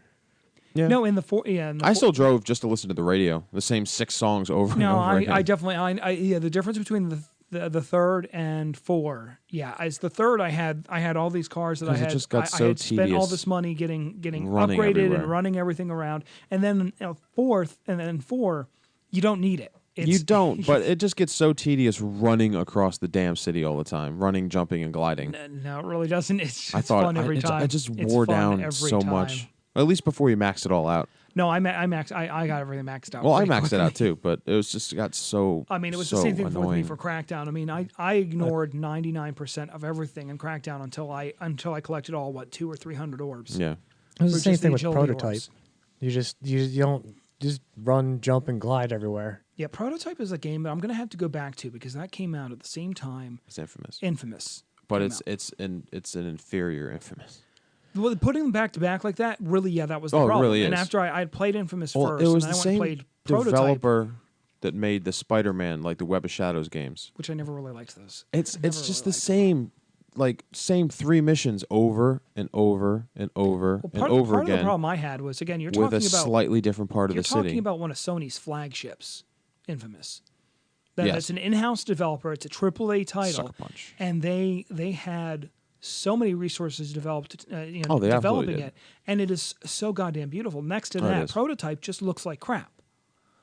B: Yeah.
A: no, in the four, yeah. In the
B: I
A: four-
B: still drove just to listen to the radio. The same 6 songs over
A: No,
B: and over again.
A: I definitely, yeah. The difference between The third and 4. Yeah, as the third, I had all these cars that I
B: 'Cause it
A: had.
B: just got
A: I
B: so
A: had spent all
B: tedious
A: this money getting
B: running
A: upgraded
B: everywhere.
A: and running everything around, and then fourth, and then 4, you don't need it.
B: You don't, but it just gets so tedious running across the damn city all the time, running, jumping, and gliding.
A: No, it really doesn't. It's
B: I
A: fun every time.
B: it just
A: It's
B: wore
A: fun
B: down
A: every
B: so
A: time.
B: much. At least before you maxed it all out.
A: No, I got everything maxed out.
B: Well, I
A: pretty
B: maxed it out
A: quickly.
B: too, but it was just got so.
A: I mean, it was
B: so
A: the same thing with me
B: annoying.
A: for Crackdown. I mean, I ignored 99% of everything in Crackdown until I collected all 200 or 300 orbs.
B: Yeah,
C: It was
A: Or
C: the same
A: just the
C: thing with
A: agility
C: Prototype.
A: orbs.
C: You don't just run, jump, and glide everywhere.
A: Yeah, Prototype is a game that I'm going to have to go back to because that came out at the same time
B: it's infamous,
A: Infamous.
B: but
A: came
B: it's an inferior infamous.
A: Well, putting them back to back like that, really, yeah, that was the
B: Oh, it
A: problem.
B: really
A: And
B: is.
A: after I had played Infamous
B: Well,
A: first,
B: it was
A: and
B: the
A: then I went and
B: same
A: played Prototype,
B: developer that made the Spider-Man, like the Web of Shadows games.
A: which I never really liked those.
B: It's
A: Never
B: just
A: really
B: the same 3 missions over and over and over
A: Well,
B: and
A: part
B: over
A: of the
B: again
A: problem I had was, again, you're
B: with a
A: talking about
B: slightly different part of
A: You're
B: the
A: talking
B: city.
A: about one of Sony's flagships, Infamous. That
B: Yes.
A: It's an in-house developer. It's a AAA title,
B: Sucker punch.
A: and they had so many resources developed,
B: Oh, they
A: developing
B: absolutely did.
A: it, and it is so goddamn beautiful. Next to
B: Oh, it
A: that,
B: is.
A: Prototype just looks like crap,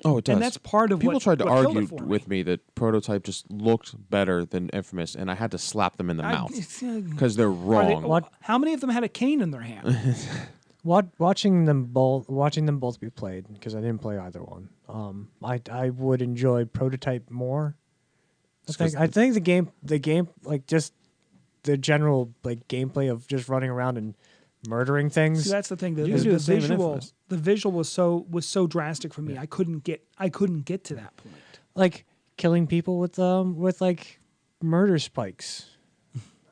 B: Oh, it does.
A: and that's part of
B: People
A: what
B: tried to
A: what killed
B: argue
A: it for
B: with me that Prototype just looked better than Infamous, and I had to slap them in the mouth because they're wrong.
C: What?
A: How many of them had a cane in their hand?
C: Watching them both be played, because I didn't play either one. I would enjoy Prototype more. I think the game like just the general like gameplay of just running around and murdering things.
A: See, that's the thing.
B: You can do the same in
A: visual,
B: Infamous.
A: the visual was so drastic for me. I couldn't get to that point.
C: Like killing people with like murder spikes.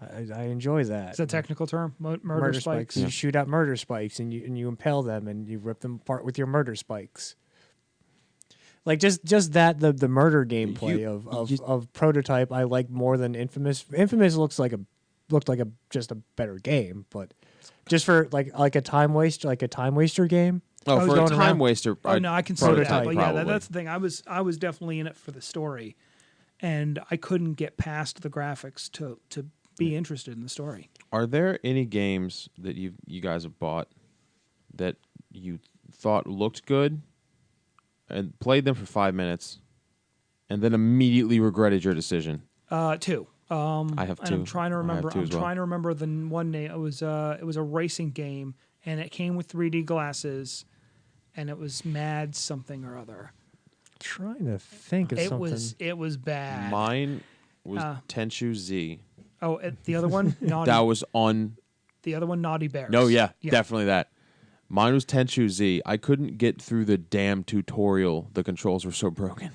C: I enjoy that.
A: Is that a technical term? Murder spikes.
C: You shoot out murder spikes and you impale them and you rip them apart with your murder spikes. Like just that the murder gameplay of Prototype I like more than Infamous. Infamous looked like a just a better game, but just for like a time waster game.
B: Oh,
A: I was
B: for a
A: going
B: time
A: around-
B: waster.
A: Oh no, I can see that.
C: Prototype,
A: But yeah,
B: probably.
A: that's the thing. I was definitely in it for the story, and I couldn't get past the graphics to be interested in the story.
B: Are there any games that you guys have bought that you thought looked good and played them for 5 minutes and then immediately regretted your decision?
A: 2.
B: I have
A: And
B: 2.
A: I'm trying to
B: I have
A: remember.
B: 2
A: I'm
B: as well.
A: trying to remember the one name. It was a racing game, and it came with 3D glasses, and it was Mad something or other.
C: Trying to think of something.
A: It was bad.
B: Mine was
A: Uh,
B: Tenchu Z.
A: Oh, the other one, Naughty.
B: That was on.
A: The other one, Naughty Bears.
B: No, yeah, definitely that. Mine was Tenchu Z. I couldn't get through the damn tutorial. The controls were so broken.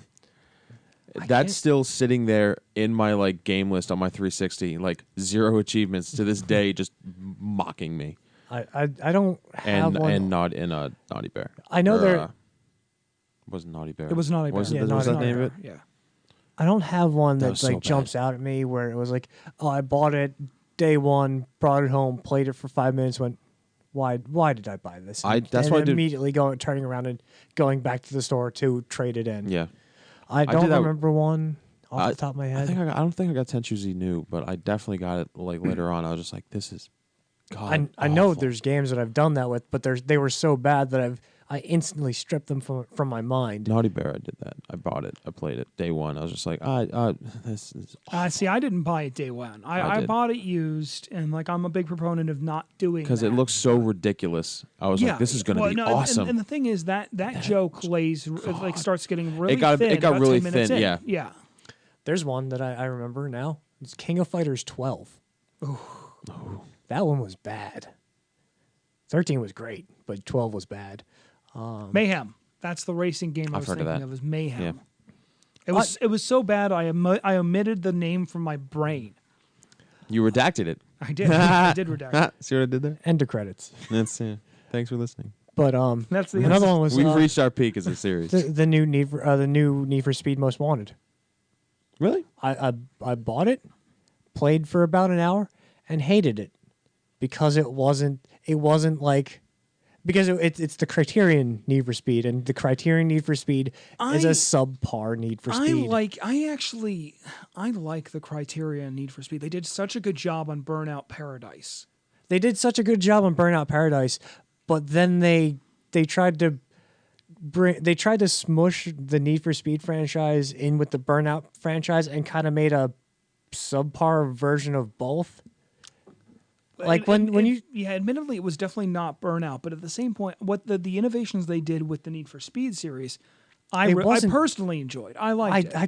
A: can't-
B: That's still sitting there in my like game list on my 360. Like 0 achievements to this day, just mocking me.
C: I don't have one.
B: And not in a Naughty Bear.
C: I know
B: Or,
C: there-
B: wasn't Naughty Bear.
A: It was Naughty Bear.
B: Was, it,
C: Yeah,
B: was
C: Naughty
B: that the
C: Bear.
B: name of it?
A: Yeah.
C: I don't have one
B: That
C: that,
B: was so
C: like
B: bad.
C: jumps out at me where it was like, oh, I bought it day one, brought it home, played it for 5 minutes, went, why did I buy this?
B: That's why I did-
C: immediately turning around and going back to the store to trade it in.
B: Yeah.
C: I
B: did
C: don't
B: that-
C: remember one off
B: I-
C: the top of my
B: I
C: head.
B: I don't think I got Tenchu Z new, but I definitely got it like later on. I was just like, this is God.
C: I know
B: awful.
C: there's games that I've done that with, but they were so bad that I instantly stripped them from my mind.
B: Naughty Bear. I did that. I bought it. I played it day one. I was just like, this is
A: See, I didn't buy it day one. I
B: did.
A: bought it used, and like I'm a big proponent of not doing
B: because it
A: that.
B: looks so ridiculous. I was like, this is going to be
A: no,
B: awesome.
A: And the thing is that joke lays like starts getting really
B: got-
A: thin.
B: it got
A: about
B: really
A: 10 minutes
B: thin,
A: in.
B: yeah.
A: Yeah.
C: There's one that I remember now. It's King of Fighters 12. That one was bad. 13 was great, but 12 was bad.
A: Mayhem. That's the racing game I
B: I've
A: was
B: heard of
A: thinking
B: that.
A: of. Is Mayhem.
B: Yeah.
A: It was so bad I omitted the name from my brain.
B: You redacted it.
A: I did. I did redact. it.
B: See what I did there?
C: End of credits.
B: That's Thanks for listening.
C: But
A: That's the
C: another one was
B: We've reached our peak as a series.
C: the new Need for Speed Most Wanted.
B: Really?
C: I bought it, played for about an hour, and hated it because it wasn't like because it's the Criterion Need for Speed, and the Criterion Need for Speed is a
A: I-
C: subpar Need for Speed.
A: I like the Criterion Need for Speed. They did such a good job on Burnout Paradise.
C: They did such a good job on Burnout Paradise, but then they tried to smush the Need for Speed franchise in with the Burnout franchise and kind of made a subpar version of both. Like
A: Admittedly, it was definitely not Burnout, but at the same point, what the innovations they did with the Need for Speed series, I personally enjoyed. I liked it.
C: I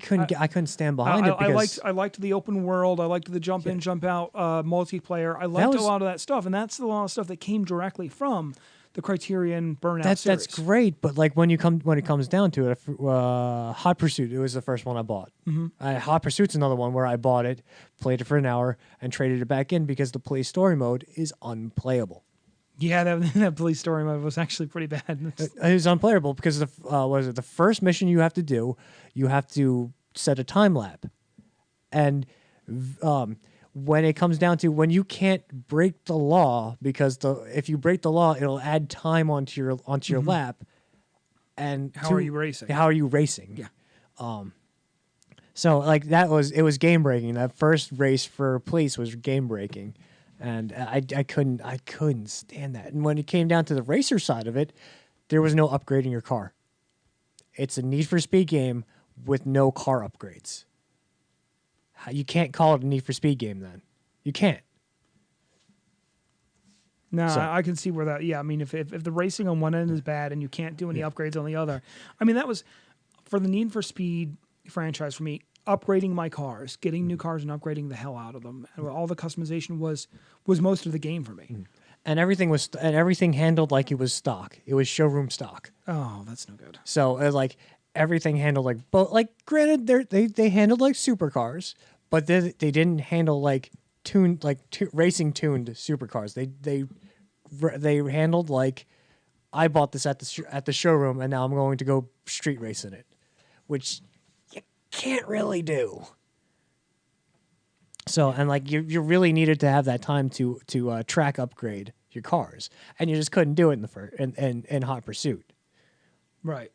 C: couldn't stand behind it because
A: I liked the open world. I liked the jump in, jump out multiplayer. I liked a lot of that stuff, and that's a lot of stuff that came directly from the Criterion Burnout series.
C: That's great, but like when it comes down to it, Hot Pursuit, it was the first one I bought. Hot Pursuit's another one where I bought it, played it for an hour, and traded it back in because the play story mode is unplayable.
A: Yeah, that police story mode was actually pretty bad.
C: It was unplayable because the first mission you have to do, you have to set a time lapse, and when it comes down to when you can't break the law because if you break the law, it'll add time onto your lap. And
A: How are you racing?
C: How are you racing?
A: Yeah.
C: So like it was game breaking. That first race for police was game breaking, and I couldn't stand that. And when it came down to the racer side of it, there was no upgrading your car. It's a Need for Speed game with no car upgrades. You can't call it a Need for Speed game then. You can't.
A: No,
C: So-
A: I can see where that. Yeah, I mean, if the racing on one end is bad and you can't do any upgrades on the other, I mean, that was for the Need for Speed franchise for me. Upgrading my cars, getting new cars, and upgrading the hell out of them, and all the customization was most of the game for me.
C: And everything handled like it was stock. It was showroom stock.
A: Oh, that's no good.
C: So like everything handled like both. Like granted, they handled like supercars, but they didn't handle like racing tuned supercars. They handled like I bought this at the showroom and now I'm going to go street racing it, which you can't really do. So and like you really needed to have that time to track upgrade your cars, and you just couldn't do it in Hot Pursuit.
A: Right.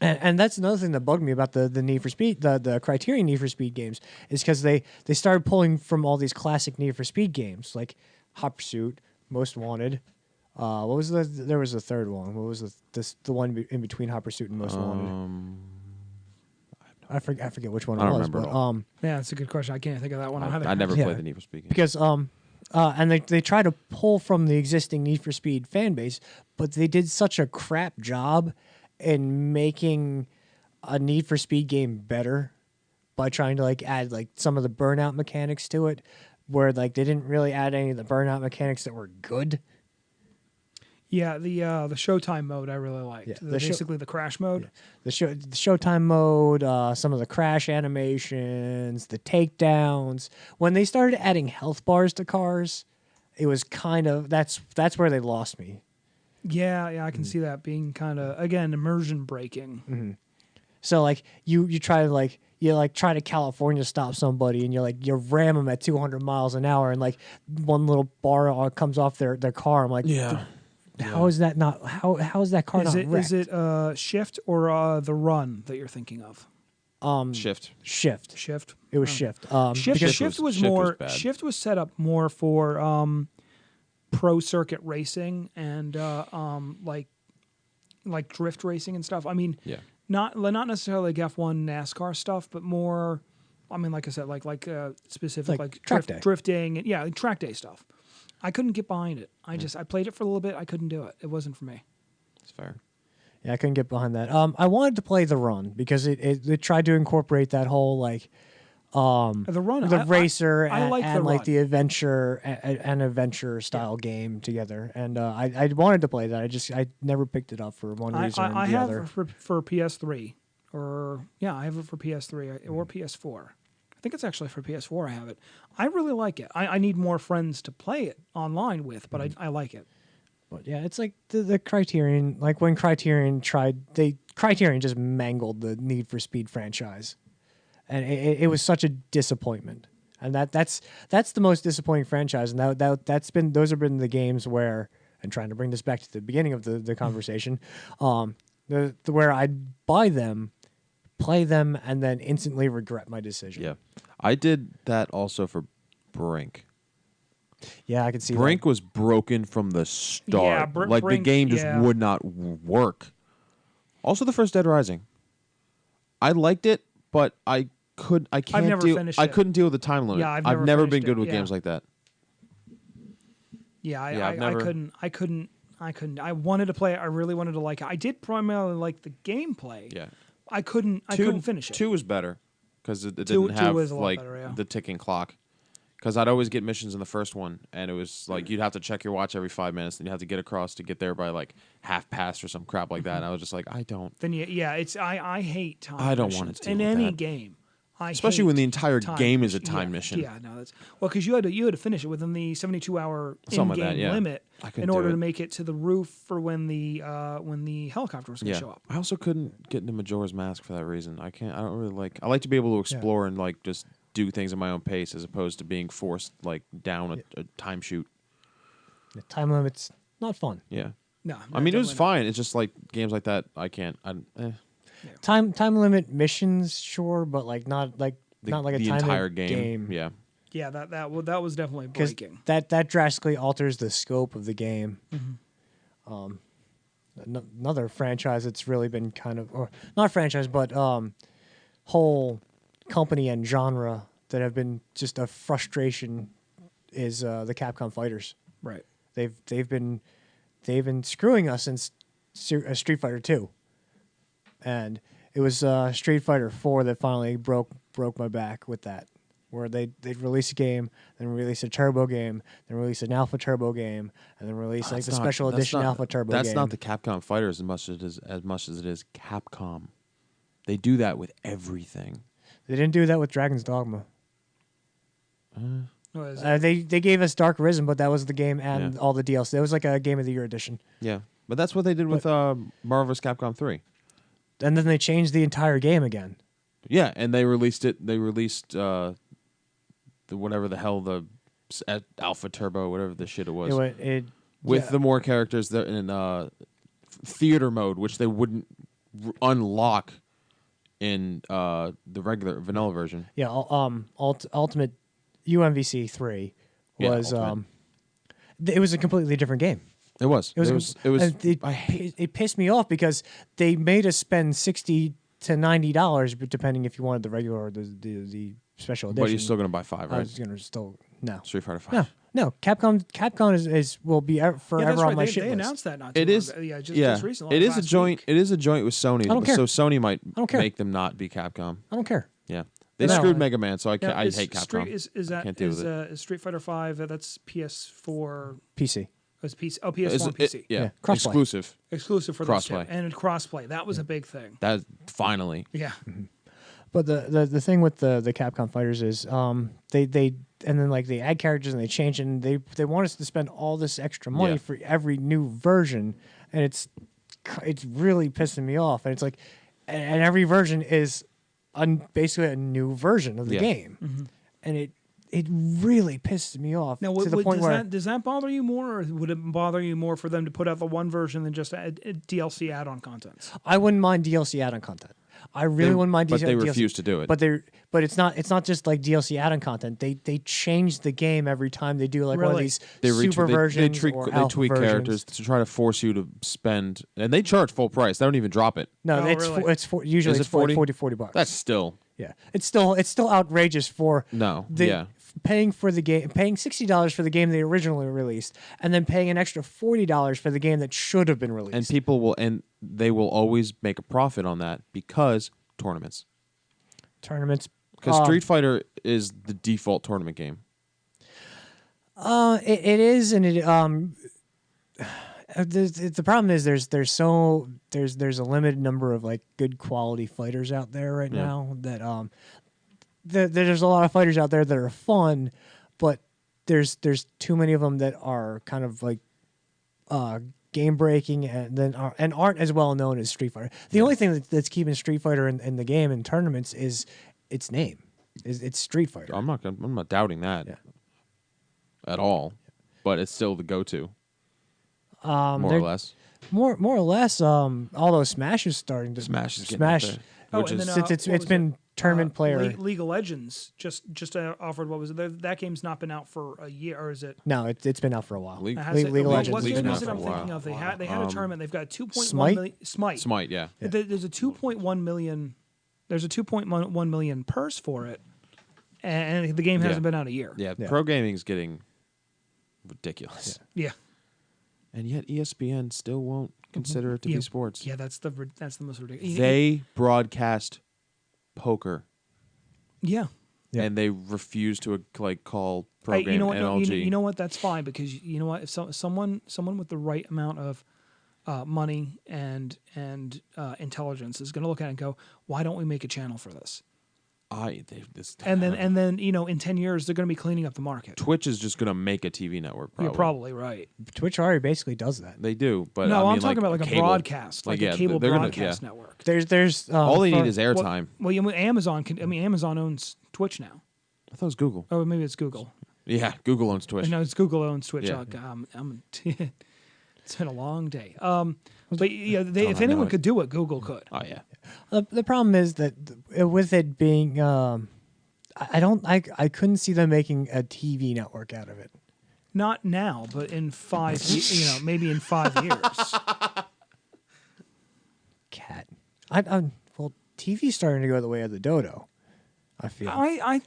C: And that's another thing that bugged me about the Need for Speed, the Criterion Need for Speed games, is because they started pulling from all these classic Need for Speed games like Hot Pursuit, Most Wanted. What was there was a third one. What was the one in between Hot Pursuit and Most Wanted? I forget which one
B: I
C: it
B: don't
C: was,
B: remember
C: but
B: at all.
A: Yeah, that's a good question. I can't think of that one either.
B: I never
C: Yeah.
B: played the Need for Speed game.
C: because and they try to pull from the existing Need for Speed fan base, but they did such a crap job in making a Need for Speed game better by trying to like add like some of the burnout mechanics to it, where like they didn't really add any of the burnout mechanics that were good.
A: Yeah, the Showtime mode I really liked.
C: Yeah,
A: Basically the crash mode.
C: The Showtime mode, some of the crash animations, the takedowns. When they started adding health bars to cars, it was kind of that's where they lost me.
A: Yeah, I can see that being kind of again immersion breaking.
C: So like you try to like try to California stop somebody and you ram them at 200 miles an hour and like one little bar comes off their car. I'm like,
B: Yeah.
C: how is that not how is that car
A: Is
C: not
A: it
C: wrecked?
A: is it Shift or the Run that you're thinking of?
B: Shift.
C: Shift?
A: Shift.
C: It was Shift.
A: Shift.
C: because-
A: Shift was
B: Shift was
A: more.
B: bad.
A: Shift was set up more for pro circuit racing and like drift racing and stuff. I mean,
B: Yeah.
A: not necessarily like F1 NASCAR stuff, but more. I mean, like I said, like specific like
C: track day.
A: drifting and like track day stuff. I couldn't get behind it. I played it for a little bit. I couldn't do it. It wasn't for me.
B: It's fair.
C: Yeah, I couldn't get behind that. I wanted to play the Run because it tried to incorporate that whole like
A: The Run.
C: the racer
A: I like
C: and
A: the
C: like
A: Run.
C: the adventure style game together. And I wanted to play that. I never picked it up for one reason or
A: I
C: the
A: have
C: other.
A: for PS3 or I have it for PS3 or PS4. I think it's actually for PS4. I have it. I really like it. I need more friends to play it online with, but I like it.
C: But yeah, it's like the Criterion. Like when Criterion just mangled the Need for Speed franchise, and it was such a disappointment. And that's the most disappointing franchise. And those have been the games where and trying to bring this back to the beginning of the conversation, where I'd buy them, play them, and then instantly regret my decision.
B: Yeah. I did that also for Brink.
C: Yeah, I could see
B: Brink was broken from the start.
A: Yeah,
B: like
A: Brink,
B: the game just
A: yeah.
B: would not work. Also, the first Dead Rising. I liked it, but I can't
A: never
B: deal.
A: finished
B: I
A: it.
B: couldn't deal with the time limit.
A: Yeah, I've
B: I've
A: never
B: never
A: finished
B: been good
A: it,
B: with
A: yeah.
B: games like that.
A: Yeah,
B: Yeah, I've never-
A: I couldn't. I wanted to play it. I really wanted to like it. I did primarily like the gameplay.
B: Yeah.
A: I couldn't finish it.
B: 2 was better because it
A: Two-
B: didn't
A: two
B: have
A: was a lot
B: like
A: better, yeah.
B: the ticking clock. Because I'd always get missions in the first one, and it was like you'd have to check your watch every 5 minutes, and you have to get across to get there by like half past or some crap like that. And I was just like, I don't.
A: Then yeah, it's I hate time.
B: I don't wanna
A: missions
B: deal
A: in
B: with
A: any
B: that.
A: game.
B: Especially when the entire
A: time
B: game is a
A: mission.
B: time
A: Yeah,
B: mission.
A: Yeah, no, that's well because you had to finish it within the 72-hour
B: Something like
A: in-game
B: that, yeah.
A: limit
B: I couldn't
A: in order
B: do
A: to
B: it.
A: make it to the roof for when the helicopter was going to
B: Yeah.
A: show up.
B: I also couldn't get into Majora's Mask for that reason. I don't really like. I like to be able to explore and like just do things at my own pace as opposed to being forced like down a time shoot.
C: The time limit's not fun.
B: Yeah.
A: No,
B: I mean, it was
A: definitely not.
B: fine. It's just like games like that. I can't.
C: Time limit missions, sure, but like not like
B: The,
C: not like a
B: the
C: time
B: entire
C: limit
B: game. Yeah.
A: Yeah, that was definitely
C: because
A: breaking.
C: that drastically alters the scope of the game. Another franchise that's really been kind of, or not franchise, but whole company and genre that have been just a frustration is the Capcom fighters.
A: Right.
C: They've been screwing us since Street Fighter 2, and it was Street Fighter 4 that finally broke my back with that, where they'd release a game, then release a turbo game, then release an alpha turbo game, and then release like
B: That's
C: the
B: not-
C: special
B: that's
C: edition
B: not-
C: alpha turbo
B: That's
C: game.
B: not the Capcom fighters as much as it is Capcom. They do that with everything.
C: They didn't do that with Dragon's Dogma.
A: No, is
C: They gave us Dark Arisen, but that was the game and
B: Yeah.
C: all the DLC. It was like a Game of the Year edition.
B: Yeah, but that's what they did with Marvel vs. Capcom 3.
C: And then they changed the entire game again.
B: Yeah, and they released it. They released the whatever the hell the Alpha Turbo, whatever the shit it was, with
C: yeah.
B: the more characters that in theater mode, which they wouldn't unlock in the regular vanilla version.
C: Yeah, Ultimate UMVC 3
B: Yeah,
C: was
B: Ultimate.
C: it was a completely different game.
B: It was. It was.
C: and it pissed me off because they made us spend $60 to $90, but depending if you wanted the regular or the special edition.
B: But you're still gonna buy 5,
C: I
B: right?
C: was gonna still no.
B: Street Fighter 5.
C: No, Capcom is will be forever
A: yeah, that's right.
C: on my
A: They
C: shit list.
A: announced that not too
B: It
A: long
B: is.
A: ago. Yeah, just
B: yeah.
A: recently.
B: It
A: like
B: is a
A: last
B: joint.
A: week.
B: It is a joint with Sony.
C: I don't care.
B: So Sony might
C: don't care.
B: make them not be Capcom.
C: I don't care.
B: Yeah. They
C: No.
B: screwed Mega Man, so I
A: Yeah,
B: hate Capcom.
A: Is that
B: Can't deal with it.
A: is Street Fighter 5? That's PS4.
C: PC.
A: Was PS4
B: Is
A: and
B: it-
A: PC
B: yeah.
C: Yeah, crossplay.
B: Exclusive.
A: exclusive for those two.
B: Crossplay.
A: And crossplay. That was a big thing.
B: That finally.
A: Yeah.
C: But the thing with the Capcom fighters is they and then like they add characters and they change it and they want us to spend all this extra money
B: Yeah.
C: for every new version, and it's really pissing me off. And it's like, and every version is basically a new version of the
B: Yeah.
C: game, and it really pisses me off
A: Now,
C: to the point where
A: does that bother you more, or would it bother you more for them to put out the one version than just add DLC add-on contents?
C: I wouldn't mind DLC add-on content. I really wouldn't mind
B: But they
C: DLC.
B: refuse to do it.
C: But it's not just like DLC add-on content. They change the game every time they do like one of
A: Really?
C: these
B: They
C: super versions
B: tweak,
C: or
B: they
C: alpha
B: tweak
C: versions.
B: characters to try to force you to spend, and they charge full price. They don't even drop it.
C: No,
A: Oh,
C: it's
A: really?
C: usually
B: Is
C: it's
B: it 40?
C: 40 bucks.
B: That's still
C: yeah. It's still outrageous for
B: no.
C: the
B: Yeah.
C: paying for the game, paying $60 for the game they originally released, and then paying an extra $40 for the game that should have been released.
B: And they will always make a profit on that because tournaments.
C: Tournaments.
B: Because Street Fighter is the default tournament game.
C: It is, and it the problem is there's a limited number of like good quality fighters out there right
B: Yeah.
C: now that there's a lot of fighters out there that are fun, but there's too many of them that are kind of like game breaking and aren't as well known as Street Fighter. The only thing that's keeping Street Fighter in the game in tournaments is its name. It's Street Fighter.
B: I'm not doubting that
C: Yeah.
B: at all, but it's still the go-to. more or less.
C: More or less. Although Smash is starting to
B: Smash is getting
C: Smash.
B: up there,
A: Oh,
B: which
A: and
B: is
A: then,
C: Since
A: what
C: it's
A: was
C: been
A: it?
C: tournament player.
A: League of Legends just offered, what was it? That game's not been out for a year, or is it?
C: No, it's been out for a while.
B: League-
A: Has it?
C: League of
A: What-
C: Legends
A: What
C: has
A: game
C: been
A: is
C: out
A: it
C: for
A: I'm
C: a
A: thinking
C: while.
A: of? They had a tournament. They've got 2.1
C: Smite?
A: million. Smite.
B: Smite, yeah.
A: There's a 2.1 million. There's a 2.1 million purse for it, and the game hasn't
B: Yeah.
A: been out a year.
B: Yeah,
C: Yeah.
B: pro gaming's getting ridiculous.
A: Yeah.
B: And yet ESPN still won't consider it to
A: Yeah.
B: be sports.
A: Yeah, that's the most ridiculous.
B: They broadcast poker
A: Yeah.
C: Yeah.
B: and they refuse to call pro
A: You
B: game
A: know what? No,
B: MLG.
A: you know what? That's fine, because you know what? If someone with the right amount of money and intelligence is going to look at it and go, "Why don't we make a channel for this?" And then in 10 years they're going to be cleaning up the market.
B: Twitch is just going to make a TV network. Probably.
A: You're probably right.
C: Twitch already basically does that.
B: They do, but
A: No,
B: I mean,
A: I'm talking about like a
B: cable.
A: broadcast, like a cable
B: they're gonna-
A: broadcast network.
C: There's
B: All they
C: for-
B: need is airtime.
A: Well, Amazon Amazon owns Twitch now.
B: I thought it was Google.
A: Oh, maybe it's Google.
B: Yeah, Google owns Twitch.
A: No, it's Google owns Twitch.
B: Yeah.
A: It's been a long day. But yeah,
B: I
A: if
B: know
A: anyone
B: it.
A: could do it, Google could.
B: Oh yeah.
C: the problem is that with it being I couldn't see them making a TV network out of it.
A: Not now, but in 5 maybe in 5 years.
C: Cat. Well, TV's starting to go the way of the dodo. I feel.
A: I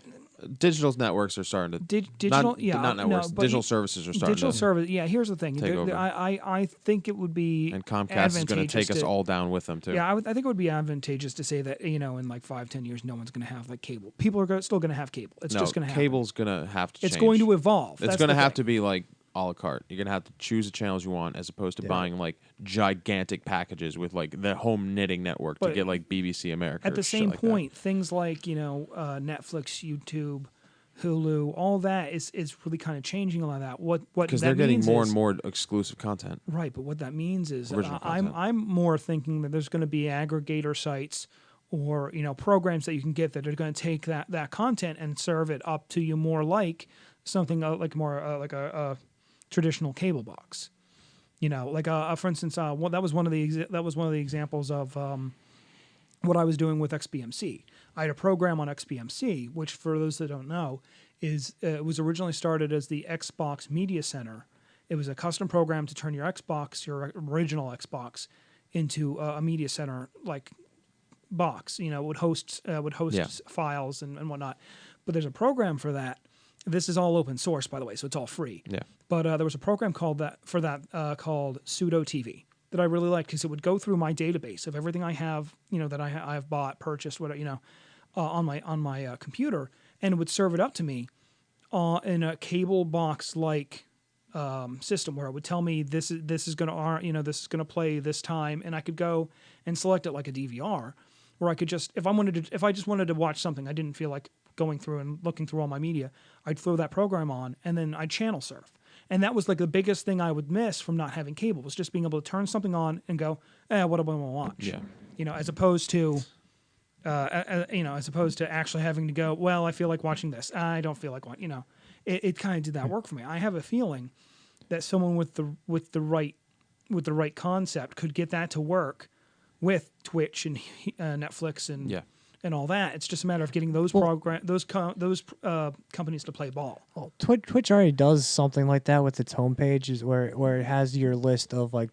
B: Digital networks are starting to
A: digital,
B: not networks.
A: no, but
B: digital services are starting
A: digital
B: to
A: service. Yeah, here's the thing.
B: take over.
A: I think it would be
B: and Comcast is going to take us
A: to-
B: all down with them too.
A: Yeah, I think it would be advantageous to say that in like 5-10 years, no one's going to have like cable. People are still going to have cable. It's
B: no,
A: just going to happen.
B: cable's going to have to.
A: It's
B: change.
A: going to evolve.
B: It's going to have to be like a la carte. You're going to have to choose the channels you want, as opposed to buying like gigantic packages with like the home knitting network to
A: But
B: get like BBC America.
A: At
B: or
A: the
B: shit
A: same
B: like that.
A: point, things like Netflix, YouTube, Hulu, all that is really kind of changing a lot of that. What
B: because
A: that
B: they're getting
A: means
B: more
A: is-
B: and more exclusive content.
A: Right, but what that means is
B: Original
A: I'm
B: content.
A: more thinking that there's going to be aggregator sites or programs that you can get that are going to take that content and serve it up to you more like something like a traditional cable box. For instance, that was one of the examples of what I was doing with XBMC. I had a program on XBMC, which, for those that don't know, it was originally started as the Xbox Media Center. It was a custom program to turn your original Xbox, into a media center like box. It would host
B: Yeah.
A: files and whatnot. But there's a program for that. This is all open source, by the way, so it's all free.
B: Yeah.
A: But there was a program called Pseudo TV that I really liked, because it would go through my database of everything I have, that I have bought, purchased, whatever, on my computer, and it would serve it up to me in a cable box like system, where it would tell me this is going to play this time, and I could go and select it like a DVR, where I could just if I just wanted to watch something, I didn't feel like going through and looking through all my media, I'd throw that program on and then I'd channel surf. And that was like the biggest thing I would miss from not having cable, was just being able to turn something on and go, what do I want to watch?
B: Yeah.
A: As opposed to actually having to go, well, I feel like watching this. I don't feel like watching, it kind of did that work for me. I have a feeling that someone with the right concept could get that to work with Twitch and Netflix and all that. It's just a matter of getting those companies to play ball.
C: Well, Twitch already does something like that with its homepage, where it has your list of like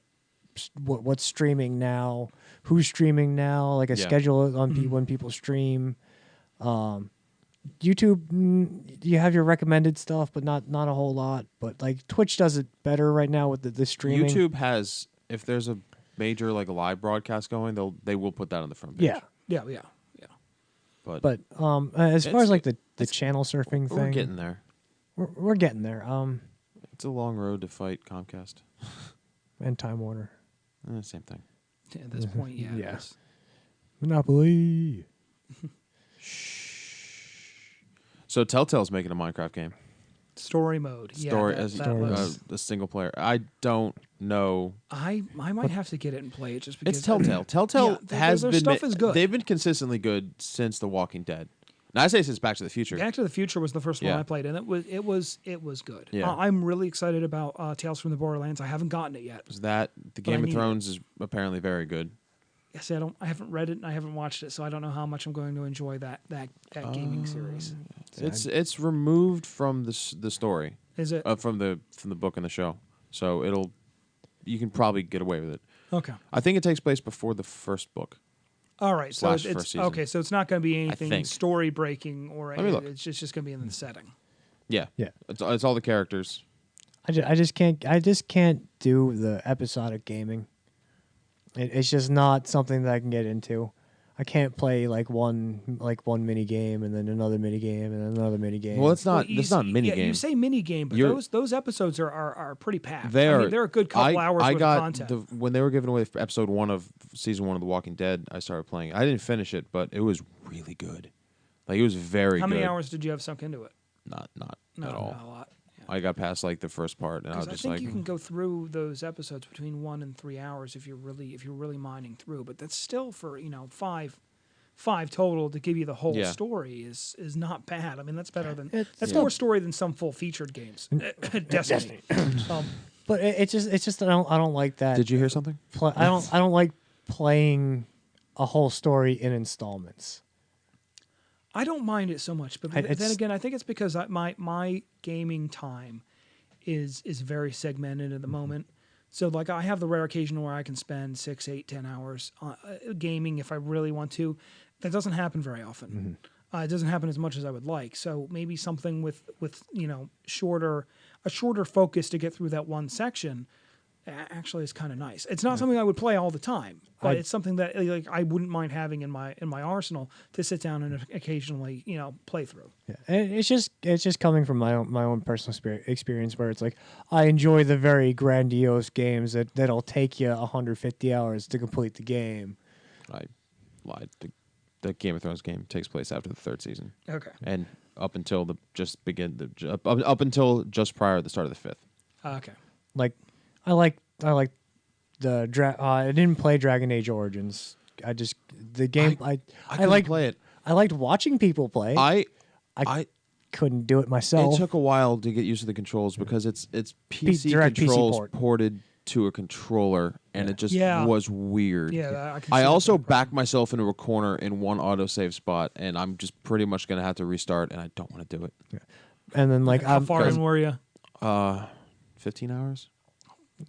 C: what's streaming now, who's streaming now, like a schedule on when people stream. YouTube, you have your recommended stuff, but not a whole lot. But like Twitch does it better right now with the streaming.
B: YouTube has, if there's a major like live broadcast going, they will put that on the front page.
C: Yeah.
A: Yeah.
C: But as far as like the channel surfing thing,
B: we're getting there.
C: We're getting there.
B: It's a long road to fight Comcast.
C: And Time Warner.
B: Same thing.
A: At this point, yeah.
C: Yeah. Monopoly.
B: So Telltale's making a Minecraft game.
A: Story mode.
B: Story
A: Yeah,
B: as
A: that looks-
B: a single player. I don't know.
A: I might have to get it and play it just because
B: It's Telltale. Telltale
A: Yeah,
B: has
A: their
B: been
A: stuff is good.
B: They've been consistently good since The Walking Dead. Now I say since Back to the Future.
A: Back to the Future was the first one
B: Yeah.
A: I played, and it was good.
B: Yeah.
A: I'm really excited about Tales from the Borderlands. I haven't gotten it yet.
B: Is that the
A: I
B: Game of
A: need it.
B: Thrones is apparently very good.
A: Yes, I haven't read it and I haven't watched it, so I don't know how much I'm going to enjoy that gaming series.
B: It's removed from the story,
A: Is it
B: from the book and the show, so you can probably get away with it.
A: okay?
B: I think it takes place before the first book.
A: All right, so
B: Slash
A: it's
B: first season.
A: okay. So it's not going to be anything
B: think.
A: story breaking or
B: Let me look.
A: it's just going to be in the setting.
B: Yeah,
C: Yeah.
B: It's all the characters.
C: I just can't do the episodic gaming. It's just not something that I can get into. I can't play like one mini game and then another mini game and another mini game.
B: Well, it's not.
A: Well,
B: It's not mini
A: yeah,
B: game.
A: you say mini game, but
B: You're-
A: those episodes are pretty packed.
B: They
A: I
B: are.
A: mean, they're a good couple hours
B: I
A: worth
B: got
A: of content.
B: when they were giving away episode 1 of season 1 of The Walking Dead. I started playing. I didn't finish it, but it was really good. Like it was very
A: How
B: good.
A: many hours did you have sunk into it?
B: Not
A: No,
B: at all.
A: not a lot.
B: I got past like the first part, and I was
A: Because I
B: just
A: think
B: like,
A: you can go through those episodes between 1 and 3 hours if you're really mining through. But that's still for five total to give you the whole
B: Yeah.
A: story is not bad. I mean that's better than
C: It's
A: that's
C: still-
A: more story than some full featured games. Destiny.
C: But it's just I don't like that.
B: Did you hear something?
C: I don't like playing a whole story in installments.
A: I don't mind it so much, but then
C: It's-
A: again, I think it's because my gaming time is very segmented at the moment. So like I have the rare occasion where I can spend 6, 8, 10 hours gaming if I really want to. That doesn't happen very often. It doesn't happen as much as I would like. So maybe something with a shorter focus to get through that one section actually is kind of nice. It's not something I would play all the time, but it's something that like I wouldn't mind having in my arsenal to sit down and occasionally play through.
C: Yeah. And it's just coming from my own personal experience where it's like I enjoy the very grandiose games that'll take you 150 hours to complete the game.
B: I lied. The Game of Thrones game takes place after the 3rd season,
A: Okay.
B: and up until up until just prior to the start of the 5th.
A: Okay.
C: Like I like the I didn't play Dragon Age Origins. I just the game I
B: couldn't
C: like
B: play it.
C: I liked watching people play.
B: I
C: couldn't do it myself.
B: It took a while to get used to the controls because it's PC
C: direct PC
B: controls
C: port.
B: ported to a controller, and it just
A: Yeah.
B: was weird.
A: Yeah, I can see
B: I
A: that
B: also
A: being a problem.
B: backed myself into a corner in one autosave spot, and I'm just pretty much gonna have to restart, and I don't want to do it.
C: And then like
A: How
C: I'm
A: far in were you?
B: 15 hours.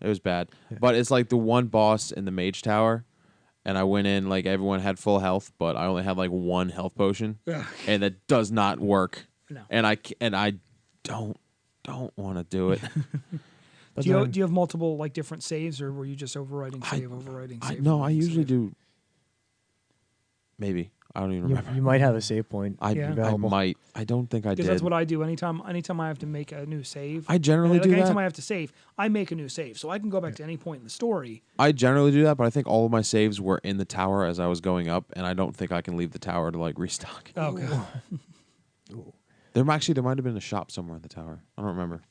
B: It was bad, but it's like the one boss in the Mage Tower, and I went in like everyone had full health, but I only had like one health potion,
A: Ugh.
B: and that does not work.
A: No.
B: And I don't want to do it.
C: but
A: Do you
C: then-
A: have multiple like different saves, or were you just overriding save?
B: No, I usually
A: save?
B: do. Maybe I don't even
C: you,
B: remember.
C: you might have a save point
B: I
C: available.
B: might. I don't think I
A: Because
B: did.
A: that's what I do. Anytime I have to make a new save,
B: I generally
A: like
B: do
A: anytime
B: that.
A: I have to save, I make a new save, so I can go back to any point in the story.
B: I generally do that, but I think all of my saves were in the tower as I was going up, and I don't think I can leave the tower to like restock.
A: Okay.
B: There might have been a shop somewhere in the tower. I don't remember.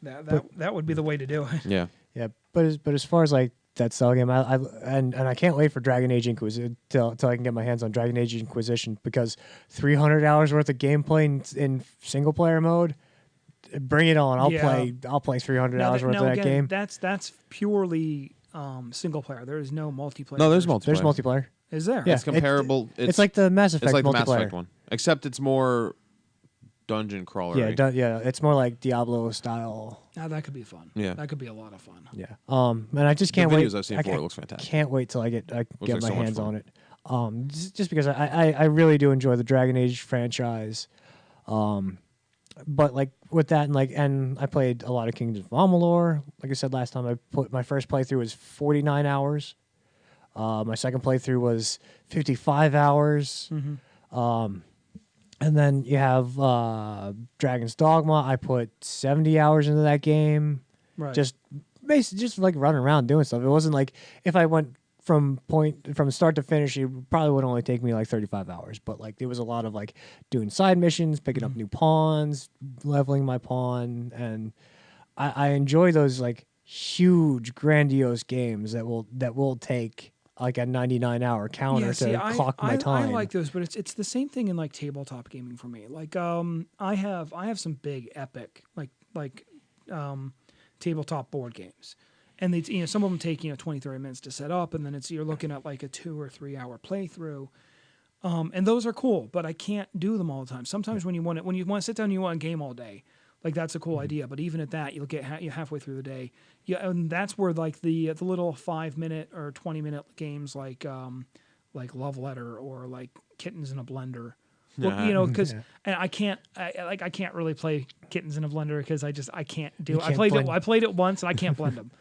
A: That would be the way to do it.
B: Yeah.
C: Yeah, but as far as like that style game, and I can't wait for Dragon Age Inquisition till I can get my hands on Dragon Age Inquisition because 300 hours worth of gameplay in single player mode. Bring it on! I'll play 300 hours worth of that game.
A: That's purely single player. There is no multiplayer.
B: No, there's
A: version.
B: multiplayer.
C: There's multiplayer.
A: Is there?
C: Yeah.
B: It's comparable.
C: It's like the Mass Effect
B: it's like the
C: multiplayer.
B: Mass Effect one, except it's more dungeon crawler.
C: Yeah, it's more like Diablo style.
A: Now that could be fun.
B: Yeah.
A: That could be a lot of fun.
C: Yeah. And I just can't
B: The
C: wait.
B: videos I've seen
C: I
B: for it
C: can't-
B: looks fantastic.
C: Can't wait till I get
B: like
C: my
B: so much
C: hands
B: fun.
C: on it. Just because I really do enjoy the Dragon Age franchise. But like with that and I played a lot of Kingdoms of Amalur. Like I said last time, my first playthrough was 49 hours. My second playthrough was 55 hours. And then you have Dragon's Dogma. I put 70 hours into that game.
A: Right.
C: Just basically just like running around doing stuff. It wasn't like if I went from start to finish, it probably would only take me like 35 hours. But like there was a lot of like doing side missions, picking up new pawns, leveling my pawn, and I enjoy those like huge, grandiose games that will take like a 99-hour counter to clock my time.
A: I like those, but it's the same thing in like tabletop gaming for me. Like I have some big epic like tabletop board games. And they, some of them take 20, 30 minutes to set up, and then you're looking at like a 2 or 3 hour playthrough. And those are cool, but I can't do them all the time. Sometimes when you want to sit down and you want a game all day, like that's a cool idea. But even at that, you'll get you halfway through the day. Yeah, and that's where like the little 5-minute or 20-minute games like Love Letter or like Kittens in a Blender. Well, because and I can't really play Kittens in a Blender because I can't do it. I played it once and I can't blend them.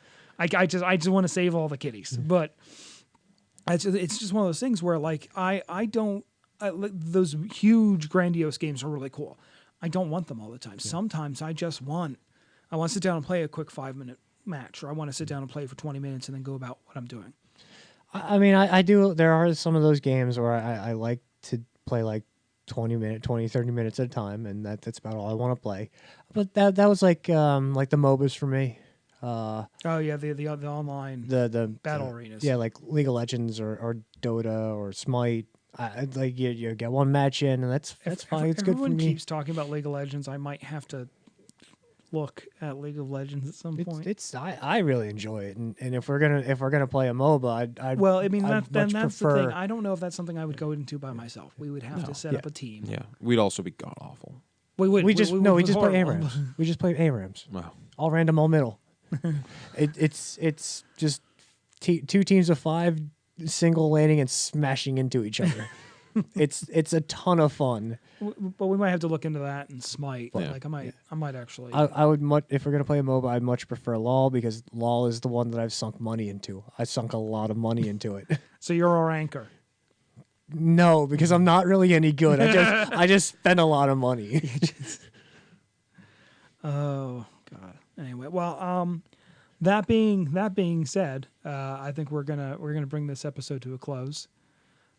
A: I just want to save all the kitties, but it's just one of those things where like those huge grandiose games are really cool. I don't want them all the time. Sometimes I want to sit down and play a quick 5-minute match, or I want to sit down and play for 20 minutes and then go about what I'm doing.
C: I mean, I do. There are some of those games where I like to play like 20, 30 minutes at a time, and that's about all I want to play. But that was like the MOBAs for me.
A: Oh yeah, the online
C: the
A: battle arenas.
C: Yeah, like League of Legends or Dota or Smite. Like you get one match in, and that's fine. It's good for me.
A: Everyone keeps talking about League of Legends. I might have to look at League of Legends at some point.
C: I really enjoy it, and if we're gonna play a MOBA,
A: that's the thing. I don't know if that's something I would go into by myself. We would have to set up a team.
B: Yeah, we'd also be god awful.
C: We just play ARAMs. We just play ARAMs.
B: Wow.
C: All random, all middle. It's just 2 teams of 5 single landing and smashing into each other. It's a ton of fun.
A: But we might have to look into that and Smite.
B: Yeah.
A: Like I might actually.
C: I would if we're gonna play a MOBA, I'd much prefer LOL because LOL is the one that I've sunk money into. I sunk a lot of money into it.
A: So you're our anchor.
C: No, because I'm not really any good. I just spent a lot of money.
A: Oh God. Anyway, well, that being said, I think we're gonna bring this episode to a close.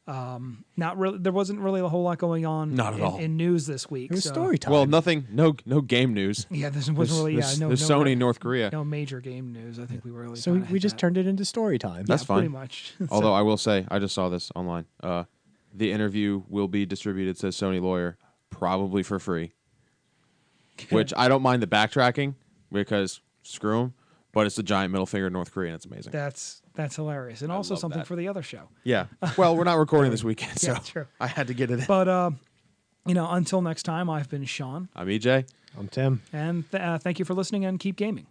A: Not really. There wasn't really a whole lot going on.
B: Not at all.
A: In news this week.
C: It was story time.
B: Well, nothing. No game news.
A: Yeah, there wasn't really. No
B: Sony North Korea.
A: No major game news. I think we were really.
C: So we just turned it into story time.
B: That's fine.
A: Pretty much.
B: Although I will say, I just saw this online. The interview will be distributed, says Sony lawyer, probably for free. Which I don't mind the backtracking because screw them, but it's a giant middle finger to North Korea and it's amazing.
A: That's hilarious, and also something
B: that.
A: for the other show.
B: Yeah. Well, we're not recording this weekend, so
A: Yeah, true.
B: I had to get it in.
A: But until next time, I've been Sean.
B: I'm EJ.
C: I'm Tim.
A: And thank you for listening and keep gaming.